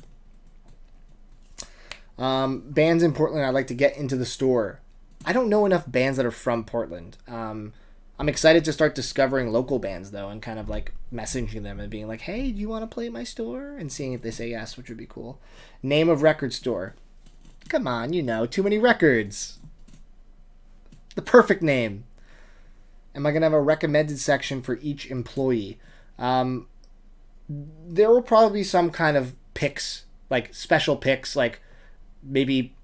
Bands in Portland I'd like to get into the store. I don't know enough bands that are from Portland. I'm excited to start discovering local bands, though, and kind of, like, messaging them and being like, hey, do you want to play at my store? And seeing if they say yes, which would be cool. Name of record store. Come on, Too Many Records. The perfect name. Am I going to have a recommended section for each employee? There will probably be some kind of picks, like special picks, like maybe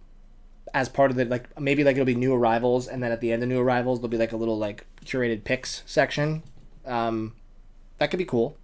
as part of the, like maybe like it'll be new arrivals, and then at the end of new arrivals there'll be like a little like curated picks section. That could be cool.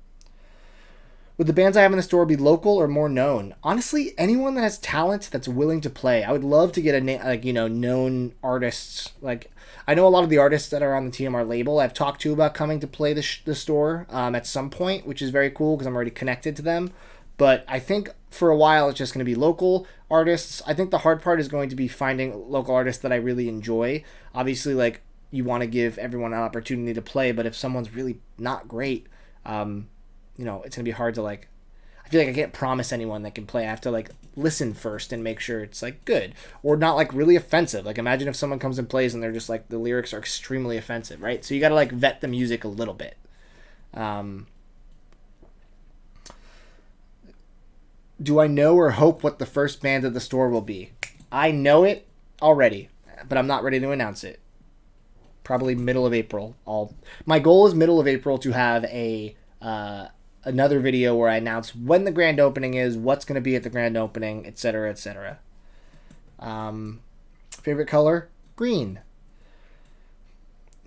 Would the bands I have in the store be local or more known? Honestly, anyone that has talent that's willing to play. I would love to get known artists. Like, I know a lot of the artists that are on the TMR label I've talked to about coming to play the store at some point, which is very cool because I'm already connected to them. But I think for a while it's just going to be local artists. I think the hard part is going to be finding local artists that I really enjoy. Obviously, like, you want to give everyone an opportunity to play, but if someone's really not great, it's going to be hard to, like... I I feel like I can't promise anyone that can play. I have to like listen first and make sure it's like good or not like really offensive. Like imagine if someone comes and plays and they're just like the lyrics are extremely offensive, right? So you got to like vet the music a little bit. Do I know or hope what the first band of the store will be? I know it already, but I'm not ready to announce it. Probably middle of April. My goal is middle of April to have a another video where I announce when the grand opening is, what's going to be at the grand opening, etc., etc. Favorite color? Green.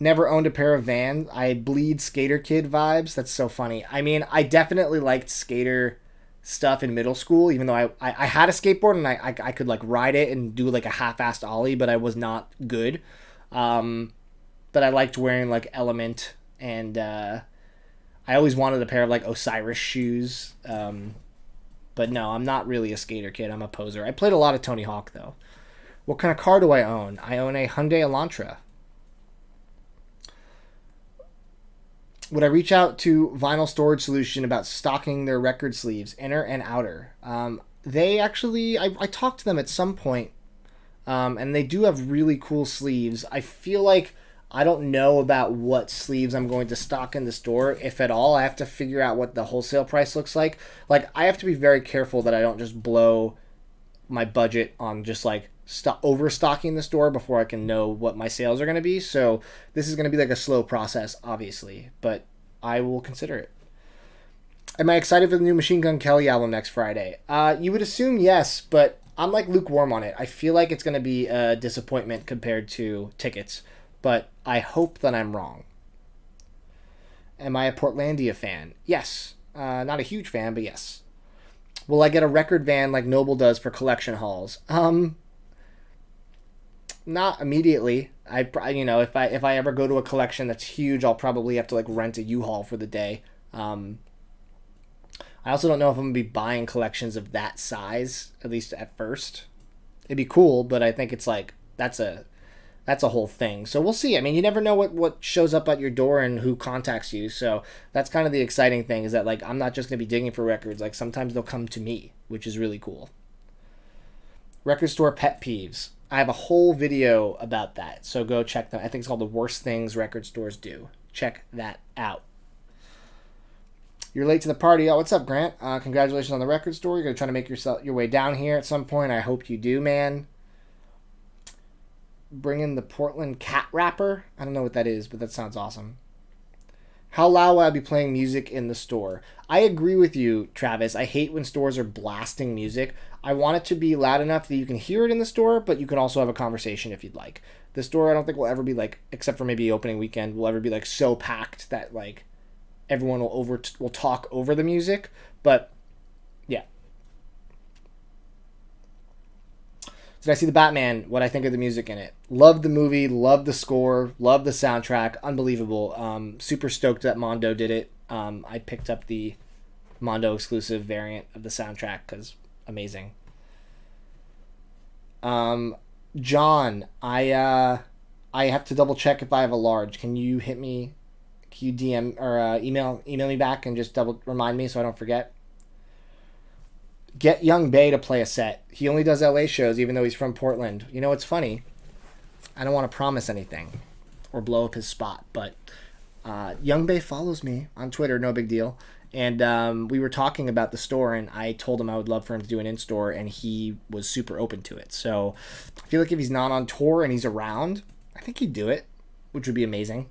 Never owned a pair of Vans. I bleed skater kid vibes. That's so funny. I mean, I definitely liked skater stuff in middle school, even though I had a skateboard and I could like ride it and do like a half-assed ollie, but I was not good. But I liked wearing like Element, and I always wanted a pair of like Osiris shoes. But no, I'm not really a skater kid. I'm a poser. I played a lot of Tony Hawk though. What kind of car do I own? I own a Hyundai Elantra. Would I reach out to Vinyl Storage Solution about stocking their record sleeves, inner and outer? They actually, I talked to them at some point, and they do have really cool sleeves. I feel like I don't know about what sleeves I'm going to stock in the store, if at all. I have to figure out what the wholesale price looks like. Like, I have to be very careful that I don't just blow my budget on just like overstocking the store before I can know what my sales are going to be. So this is going to be like a slow process, obviously, but I will consider it. Am I excited for the new Machine Gun Kelly album next Friday? You would assume yes, but I'm like lukewarm on it. I feel like it's going to be a disappointment compared to Tickets, but I hope that I'm wrong. Am I a Portlandia fan? Yes. Not a huge fan, but yes. Will I get a record van like Noble does for collection hauls? Not immediately. If I ever go to a collection that's huge, I'll probably have to like rent a U-Haul for the day. I also don't know if I'm gonna be buying collections of that size, at least at first. It'd be cool, but I think it's like that's a whole thing. So we'll see. I mean, you never know what shows up at your door and who contacts you. So that's kind of the exciting thing, is that like I'm not just gonna be digging for records. Like sometimes they'll come to me, which is really cool. Record store pet peeves. I have a whole video about that, so go check them. I think it's called The Worst Things Record Stores Do. Check that out. You're late to the party. Oh, what's up, Grant? Congratulations on the record store. You're going to try to make your way down here at some point. I hope you do, man. Bring in the Portland cat rapper. I don't know what that is, but that sounds awesome. How loud will I be playing music in the store? I agree with you, Travis. I hate when stores are blasting music. I want it to be loud enough that you can hear it in the store, but you can also have a conversation if you'd like. The store, I don't think will ever be like, except for maybe opening weekend, will ever be like so packed that like everyone will talk over the music. But yeah. Did I see the Batman? What I think of the music in it? Love the movie, love the score, love the soundtrack, unbelievable. Super stoked that Mondo did it. I picked up the Mondo exclusive variant of the soundtrack because amazing. John, I have to double check if I have a large. Can you hit me? Can you DM or email me back and just double remind me so I don't forget? Get Young Bay to play a set. He only does LA shows even though he's from Portland. You know, it's funny. I don't want to promise anything or blow up his spot, but Young Bay follows me on Twitter, no big deal. And we were talking about the store, and I told him I would love for him to do an in-store, and he was super open to it. So I feel like if he's not on tour and he's around, I think he'd do it, which would be amazing.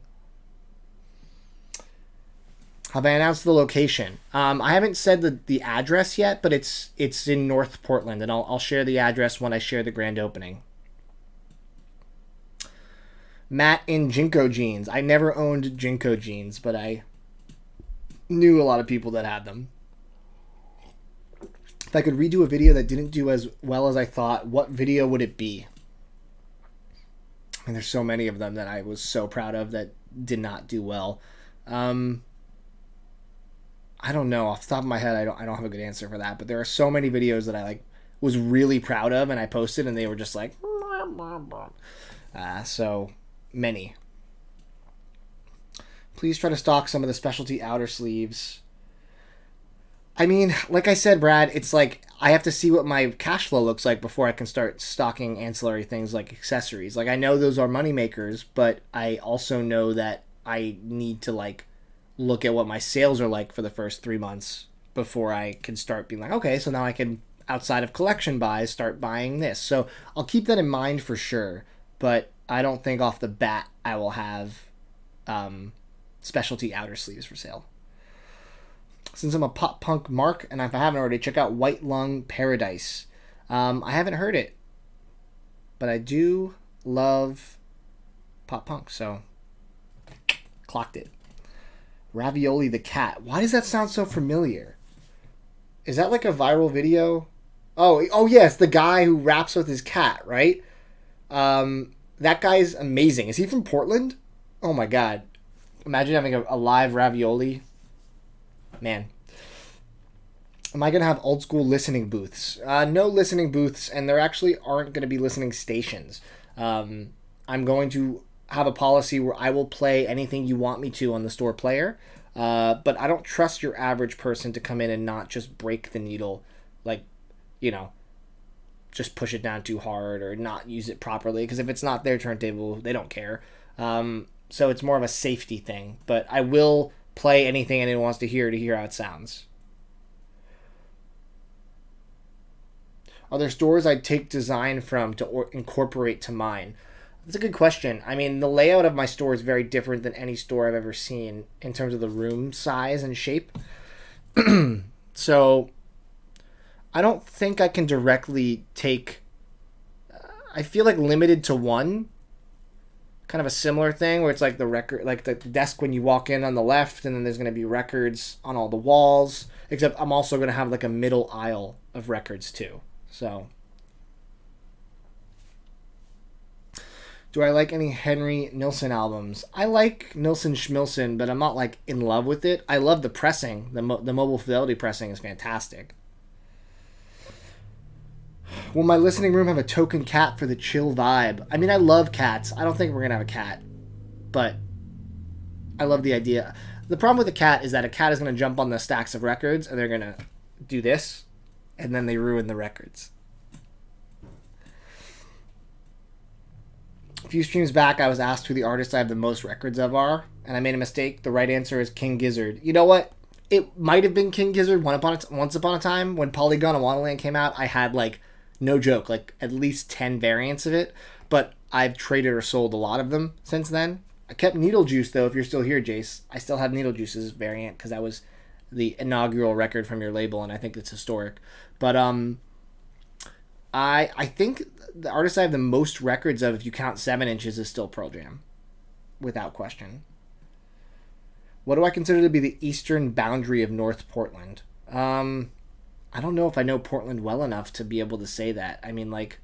Have I announced the location? I haven't said the address yet, but it's in North Portland, and I'll share the address when I share the grand opening. Matt in Jinko jeans. I never owned Jinko jeans, but I knew a lot of people that had them. If I could redo a video that didn't do as well as I thought, what video would it be? I mean, there's so many of them that I was so proud of that did not do well. I don't know. Off the top of my head, I don't have a good answer for that. But there are so many videos that I like was really proud of, and I posted, and they were just like, so many. Please try to stock some of the specialty outer sleeves. I mean, like I said, Brad, it's like I have to see what my cash flow looks like before I can start stocking ancillary things like accessories. Like I know those are money makers, but I also know that I need to like look at what my sales are like for the first 3 months before I can start being like, okay, so now I can, outside of collection buys, start buying this. So I'll keep that in mind for sure, but I don't think off the bat I will have specialty outer sleeves for sale. Since I'm a pop punk mark, and if I haven't already, check out White Lung Paradise. I haven't heard it, but I do love pop punk, so clocked it. Ravioli the Cat. Why does that sound so familiar? Is that like a viral video? Oh yes, the guy who raps with his cat, right? That guy's amazing. Is he from Portland? Oh my god. Imagine having a live ravioli. Man. Am I going to have old school listening booths? No listening booths, and there actually aren't going to be listening stations. I'm going to have a policy where I will play anything you want me to on the store player, but I don't trust your average person to come in and not just break the needle, like, just push it down too hard or not use it properly, because if it's not their turntable, they don't care. So it's more of a safety thing, but I will play anything anyone wants to hear how it sounds. Are there stores I'd take design from to incorporate to mine? That's a good question. I mean, the layout of my store is very different than any store I've ever seen in terms of the room size and shape. So I don't think I can directly take... I feel like limited to one. Kind of a similar thing where it's like the record, like the desk when you walk in on the left, and then there's going to be records on all the walls, except I'm also going to have like a middle aisle of records too. So do I like any Henry Nilsson albums? I like Nilsson Schmilsson, but I'm not like in love with it. I love the pressing. The mobile Fidelity pressing is fantastic. Will my listening room have a token cat for the chill vibe? I mean, I love cats. I don't think we're going to have a cat, but I love the idea. The problem with a cat is that a cat is going to jump on the stacks of records, and they're going to do this, and then they ruin the records. A few streams back, I was asked who the artist I have the most records of are, and I made a mistake. The right answer is King Gizzard. You know what? It might have been King Gizzard once upon a time. When Polygon and Wonderland came out, I had like... no joke, like at least 10 variants of it, but I've traded or sold a lot of them since then. I kept Needle Juice, though, if you're still here, Jace. I still have Needle Juice's variant, because that was the inaugural record from your label, and I think it's historic. But I think the artist I have the most records of, if you count 7 inches, is still Pearl Jam, without question. What do I consider to be the eastern boundary of North Portland? I don't know if I know Portland well enough to be able to say that. I mean, like,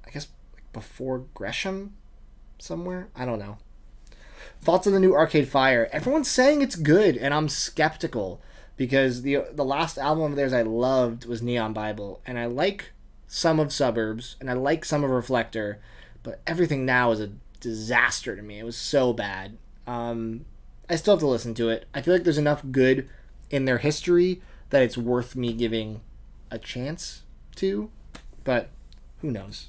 I guess before Gresham somewhere? I don't know. Thoughts on the new Arcade Fire? Everyone's saying it's good, and I'm skeptical, because the last album of theirs I loved was Neon Bible, and I like some of Suburbs, and I like some of Reflector, but everything now is a disaster to me. It was so bad. I still have to listen to it. I feel like there's enough good in their history that it's worth me giving a chance to, but who knows.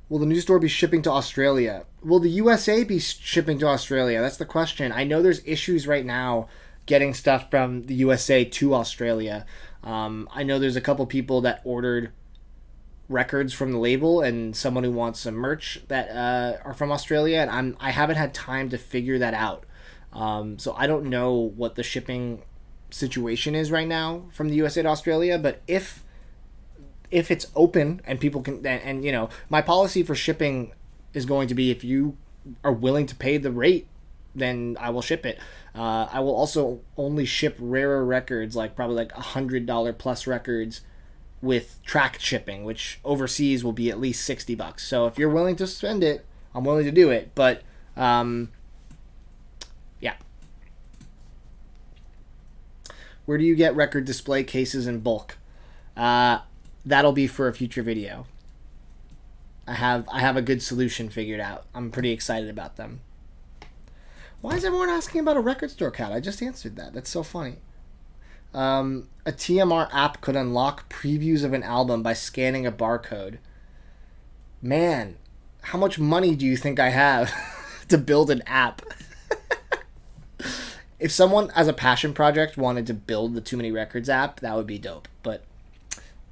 Will the new store be shipping to Australia? Will the USA be shipping to Australia? That's the question. I know there's issues right now getting stuff from the USA to Australia. I know there's a couple people that ordered records from the label, and someone who wants some merch that are from Australia, and I haven't had time to figure that out. So I don't know what the shipping situation is right now from the USA to Australia, but if it's open and people can, and my policy for shipping is going to be, if you are willing to pay the rate, then I will ship it. I will also only ship rarer records, like probably like $100 plus records, with tracked shipping, which overseas will be at least $60. So if you're willing to spend it, I'm willing to do it. But yeah. Where do you get record display cases in bulk? That'll be for a future video. I have a good solution figured out. I'm pretty excited about them. Why is everyone asking about a record store cat? I just answered that. That's so funny. A TMR app could unlock previews of an album by scanning a barcode. Man, how much money do you think I have to build an app? If someone, as a passion project, wanted to build the Too Many Records app, that would be dope. But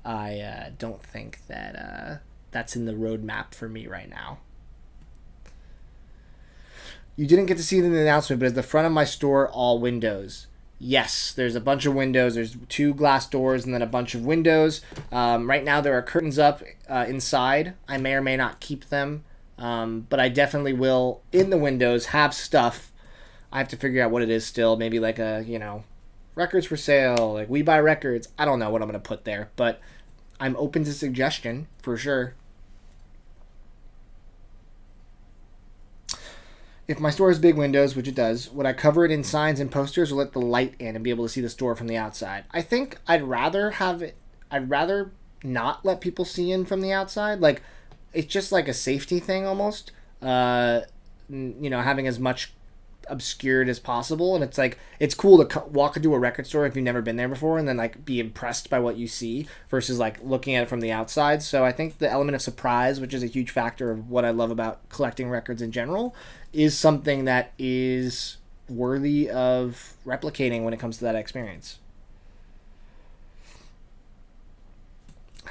I don't think that that's in the roadmap for me right now. You didn't get to see it in the announcement, but is the front of my store all windows? Yes, there's a bunch of windows. There's 2 glass doors and then a bunch of windows. Right now there are curtains up inside. I may or may not keep them, but I definitely will, in the windows, have stuff. I have to figure out what it is still. Maybe like records for sale, like We Buy Records. I don't know what I'm going to put there, but I'm open to suggestion for sure. If my store has big windows, which it does, would I cover it in signs and posters or let the light in and be able to see the store from the outside? I think I'd rather not let people see in from the outside. Like, it's just like a safety thing almost. Having as much obscured as possible, and it's like, it's cool to walk into a record store if you've never been there before and then like be impressed by what you see versus like looking at it from the outside. So I think the element of surprise, which is a huge factor of what I love about collecting records in general, is something that is worthy of replicating when it comes to that experience.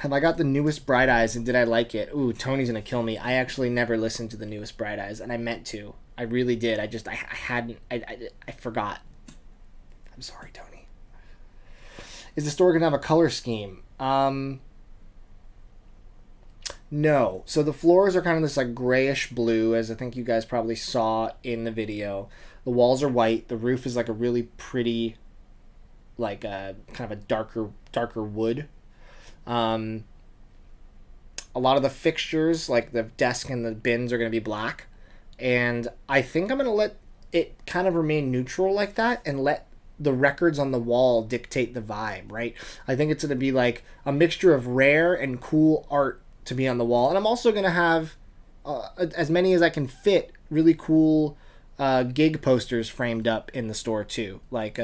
Have I got the newest Bright Eyes and did I like it? Ooh, Tony's gonna kill me. I actually never listened to the newest Bright Eyes, and I meant to. I really did. I forgot. I'm sorry, Tony. Is the store going to have a color scheme? No. So the floors are kind of this like grayish blue, as I think you guys probably saw in the video. The walls are white. The roof is like a really pretty, like a kind of a darker wood. A lot of the fixtures, like the desk and the bins, are going to be black. And I think I'm going to let it kind of remain neutral like that and let the records on the wall dictate the vibe, right? I think it's going to be like a mixture of rare and cool art to be on the wall. And I'm also going to have as many as I can fit really cool gig posters framed up in the store too. Like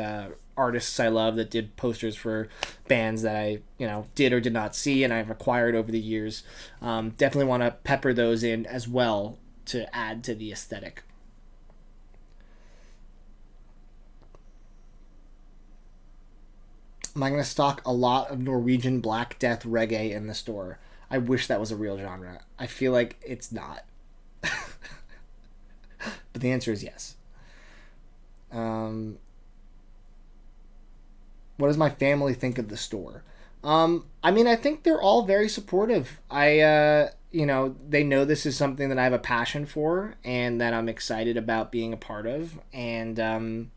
artists I love that did posters for bands that I did or did not see and I've acquired over the years. Definitely want to pepper those in as well to add to the aesthetic. Am I going to stock a lot of Norwegian Black Death reggae in the store? I wish that was a real genre. I feel like it's not. But the answer is yes. What does my family think of the store? I think they're all very supportive. They know this is something that I have a passion for and that I'm excited about being a part of. And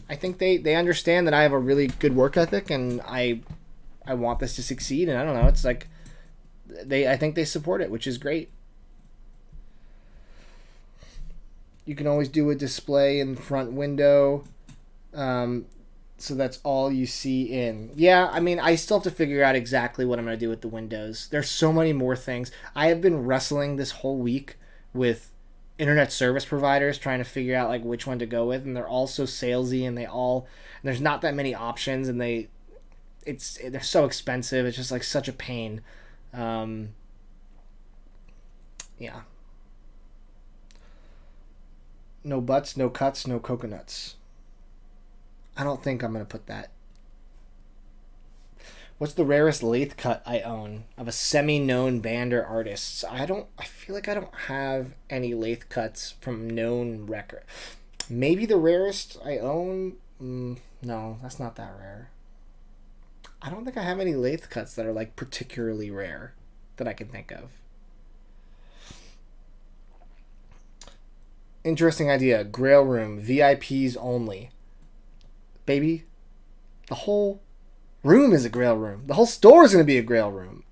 I think they understand that I have a really good work ethic and I want this to succeed. And I don't know, it's like I think they support it, which is great. You can always do a display in the front window. So that's all you see in. Yeah, I still have to figure out exactly what I'm going to do with the windows. There's so many more things. I have been wrestling this whole week with internet service providers trying to figure out like which one to go with, and they're all so salesy and there's not that many options and they're so expensive. It's just like such a pain. Yeah. No butts, no cuts, no coconuts. I don't think I'm going to put that. What's the rarest lathe cut I own of a semi-known band or artists? I feel like I don't have any lathe cuts from known record. Maybe the rarest I own? No, that's not that rare. I don't think I have any lathe cuts that are like particularly rare that I can think of. Interesting idea. Grail room. VIPs only. Baby, the whole room is a grail room. The whole store is going to be a grail room.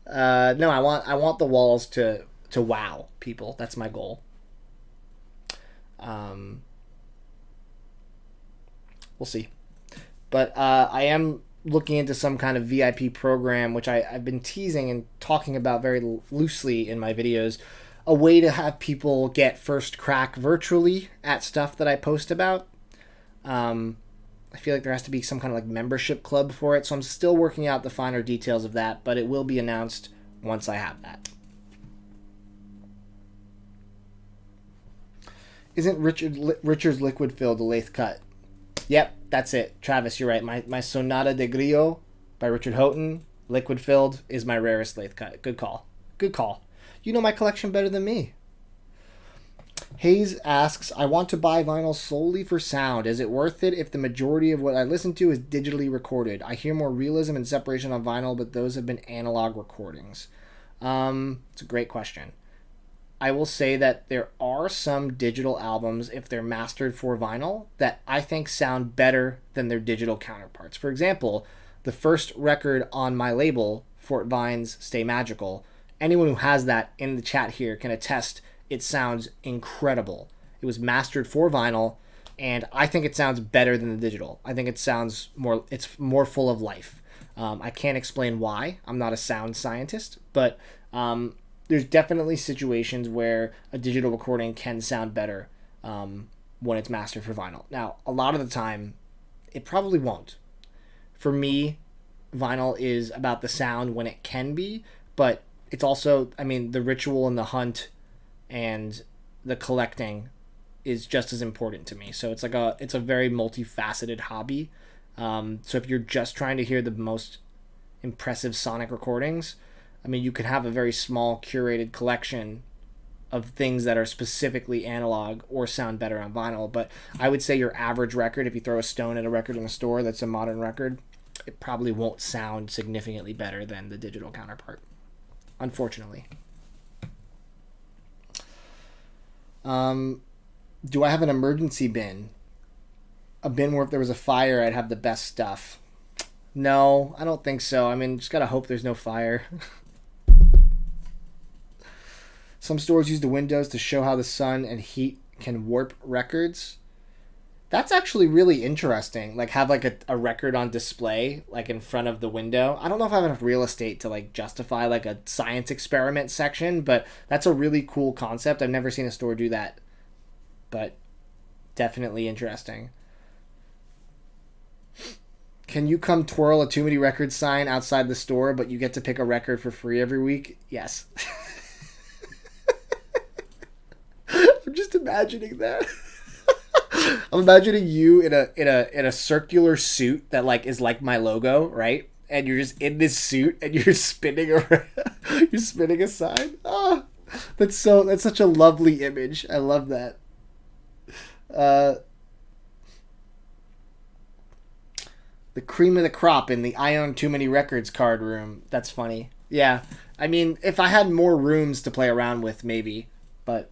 No, I want the walls to wow people. That's my goal. We'll see. But I am looking into some kind of VIP program, which I've been teasing and talking about very loosely in my videos, a way to have people get first crack virtually at stuff that I post about. I feel like there has to be some kind of like membership club for it, so I'm still working out the finer details of that, but it will be announced once I have that. Isn't Richard's liquid filled a lathe cut? Yep, that's it. Travis, you're right. My Sonata de Griot by Richard Houghton, liquid filled, is my rarest lathe cut. Good call. Good call. You know my collection better than me. Hayes asks, I want to buy vinyl solely for sound. Is it worth it if the majority of what I listen to is digitally recorded? I hear more realism and separation on vinyl, but those have been analog recordings. It's a great question. I will say that there are some digital albums, if they're mastered for vinyl, that I think sound better than their digital counterparts. For example, the first record on my label, Fort Vine's Stay Magical, anyone who has that in the chat here can attest it sounds incredible. It was mastered for vinyl, and I think it sounds better than the digital. I think it sounds it's more full of life. I can't explain why. I'm not a sound scientist, but there's definitely situations where a digital recording can sound better when it's mastered for vinyl. Now, a lot of the time, it probably won't. For me, vinyl is about the sound when it can be, but it's also, the ritual and the hunt and the collecting is just as important to me. So it's a very multifaceted hobby. So if you're just trying to hear the most impressive sonic recordings, you could have a very small curated collection of things that are specifically analog or sound better on vinyl. But I would say your average record, if you throw a stone at a record in a store that's a modern record, it probably won't sound significantly better than the digital counterpart, unfortunately. Do I have an emergency bin? A bin where if there was a fire, I'd have the best stuff. No, I don't think so. Just gotta hope there's no fire. Some stores use the windows to show how the sun and heat can warp records. That's actually really interesting. Have a record on display, in front of the window. I don't know if I have enough real estate to justify a science experiment section, but that's a really cool concept. I've never seen a store do that, but definitely interesting. Can you come twirl a Too Many Records sign outside the store, but you get to pick a record for free every week? Yes. I'm just imagining that. I'm imagining you in a circular suit that is like my logo, right? And you're just in this suit and you're spinning around, you're spinning a sign. Oh, that's such a lovely image. I love that. The cream of the crop in the I Own Too Many Records card room. That's funny. Yeah. If I had more rooms to play around with, maybe, but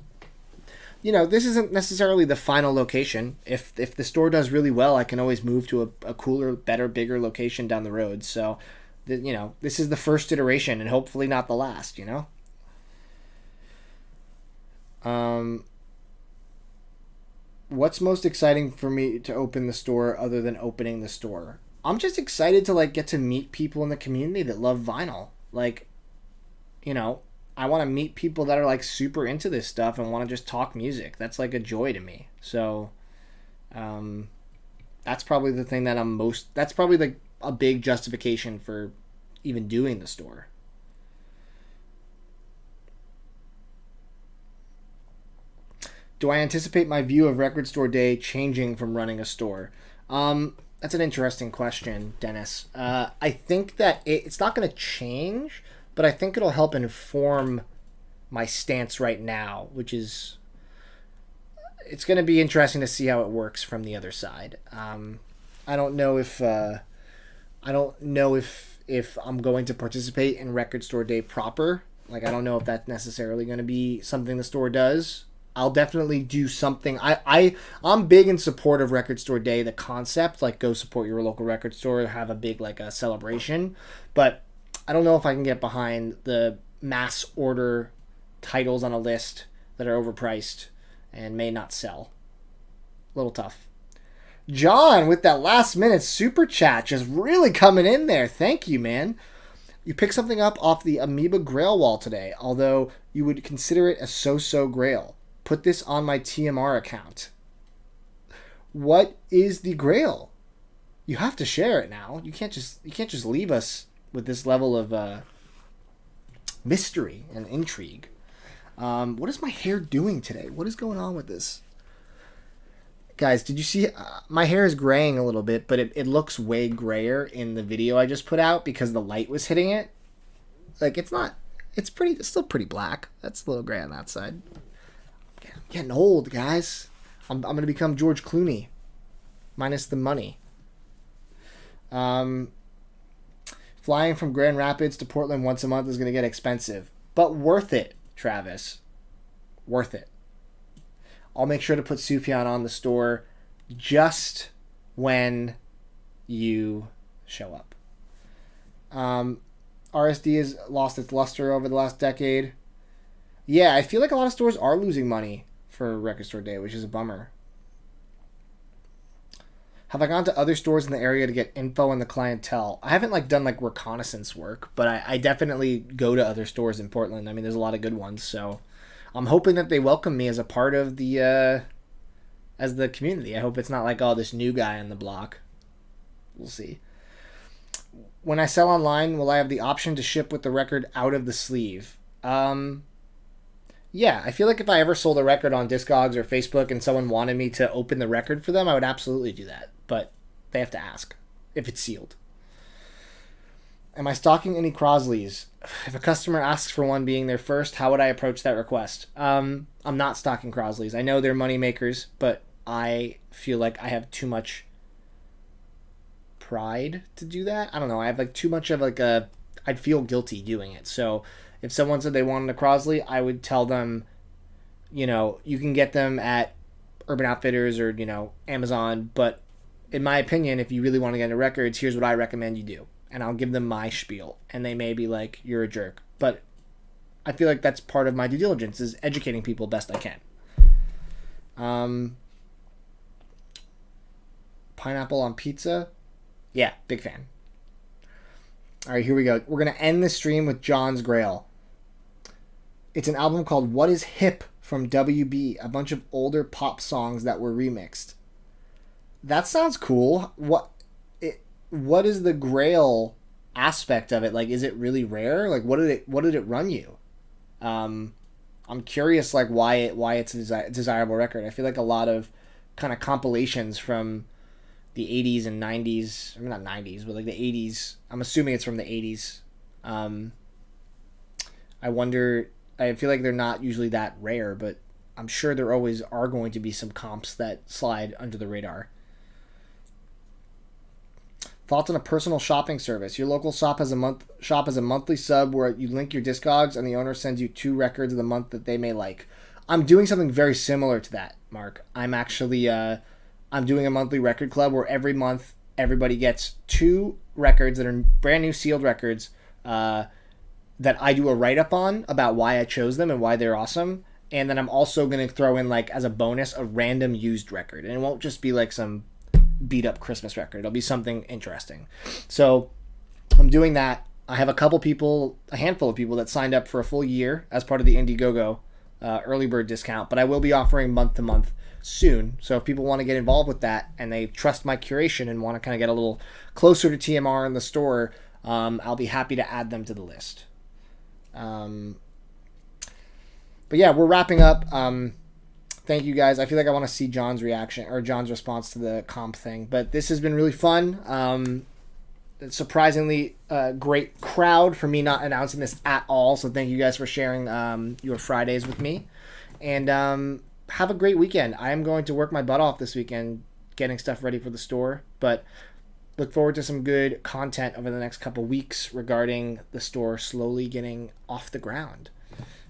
this isn't necessarily the final location. If the store does really well, I can always move to a cooler, better, bigger location down the road. So, this is the first iteration and hopefully not the last, What's most exciting for me to open the store other than opening the store? I'm just excited to get to meet people in the community that love vinyl. I want to meet people that are super into this stuff and want to just talk music. That's a joy to me. So that's probably the thing that that's probably a big justification for even doing the store. Do I anticipate my view of Record Store Day changing from running a store? That's an interesting question, Dennis. I think that it's not going to change, but I think it'll help inform my stance right now, which is, it's going to be interesting to see how it works from the other side. I don't know if I'm going to participate in Record Store Day proper. I don't know if that's necessarily going to be something the store does. I'll definitely do something. I'm big in support of Record Store Day, the concept, go support your local record store, have a big a celebration, but I don't know if I can get behind the mass order titles on a list that are overpriced and may not sell. A little tough. John with that last minute super chat just really coming in there. Thank you, man. You picked something up off the Amoeba Grail wall today, although you would consider it a so-so Grail. Put this on my TMR account. What is the Grail? You have to share it now. You can't just leave us with this level of mystery and intrigue. What is my hair doing today? What is going on with this? Guys, did you see? My hair is graying a little bit, but it looks way grayer in the video I just put out because the light was hitting it. Like, it's not... It's still pretty black. That's a little gray on that side. I'm getting old, guys. I'm going to become George Clooney. Minus the money. Flying from Grand Rapids to Portland once a month is going to get expensive. But worth it, Travis. Worth it. I'll make sure to put Sufjan on the store just when you show up. RSD has lost its luster over the last decade. Yeah, I feel like a lot of stores are losing money for Record Store Day, which is a bummer. Have I gone to other stores in the area to get info on the clientele? I haven't done reconnaissance work, but I definitely go to other stores in Portland. I mean, there's a lot of good ones, so I'm hoping that they welcome me as a part of the as the community. I hope it's not like, oh, this new guy on the block. We'll see. When I sell online, will I have the option to ship with the record out of the sleeve? Yeah, I feel like if I ever sold a record on Discogs or Facebook and someone wanted me to open the record for them, I would absolutely do that. But they have to ask if it's sealed. Am I stocking any Crosleys? If a customer asks for one being their first, how would I approach that request? I'm not stocking Crosleys. I know they're money makers, but I feel like I have too much pride to do that. I don't know. I have too much of I'd feel guilty doing it. So if someone said they wanted a Crosley, I would tell them, you can get them at Urban Outfitters or, Amazon. But in my opinion, if you really want to get into records, here's what I recommend you do. And I'll give them my spiel. And they may be like, you're a jerk. But I feel like that's part of my due diligence, is educating people best I can. Pineapple on pizza? Yeah, big fan. All right, here we go. We're going to end the stream with John's Grail. It's an album called What Is Hip from WB, a bunch of older pop songs that were remixed. That sounds cool. What is the Grail aspect of it? Is it really rare? What did it run you? I'm curious why it's a desirable record. I feel like a lot of kind of compilations from the 80s and 90s, I mean, not 90s, but the 80s. I'm assuming it's from the 80s. I wonder, I feel like they're not usually that rare, but I'm sure there always are going to be some comps that slide under the radar. Thoughts on a personal shopping service. Your local shop has a monthly sub where you link your Discogs and the owner sends you 2 records of the month that they may like. I'm doing something very similar to that, Mark. I'm actually I'm doing a monthly record club where every month everybody gets 2 records that are brand new sealed records that I do a write-up on about why I chose them and why they're awesome. And then I'm also going to throw in, as a bonus, a random used record. And it won't just be some beat-up Christmas record. It'll be something interesting. So I'm doing that. I have a handful of people that signed up for a full year as part of the Indiegogo early bird discount. But I will be offering month-to-month soon. So if people want to get involved with that and they trust my curation and want to kind of get a little closer to TMR in the store, I'll be happy to add them to the list. But yeah, we're wrapping up. Thank you guys. I feel like I want to see John's reaction or John's response to the comp thing. But this has been really fun. Surprisingly great crowd for me not announcing this at all. So thank you guys for sharing your Fridays with me. And have a great weekend. I am going to work my butt off this weekend getting stuff ready for the store. But look forward to some good content over the next couple weeks regarding the store slowly getting off the ground.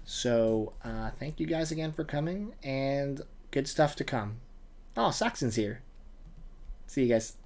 So thank you guys again for coming, and good stuff to come. Oh, Saxon's here. See you guys.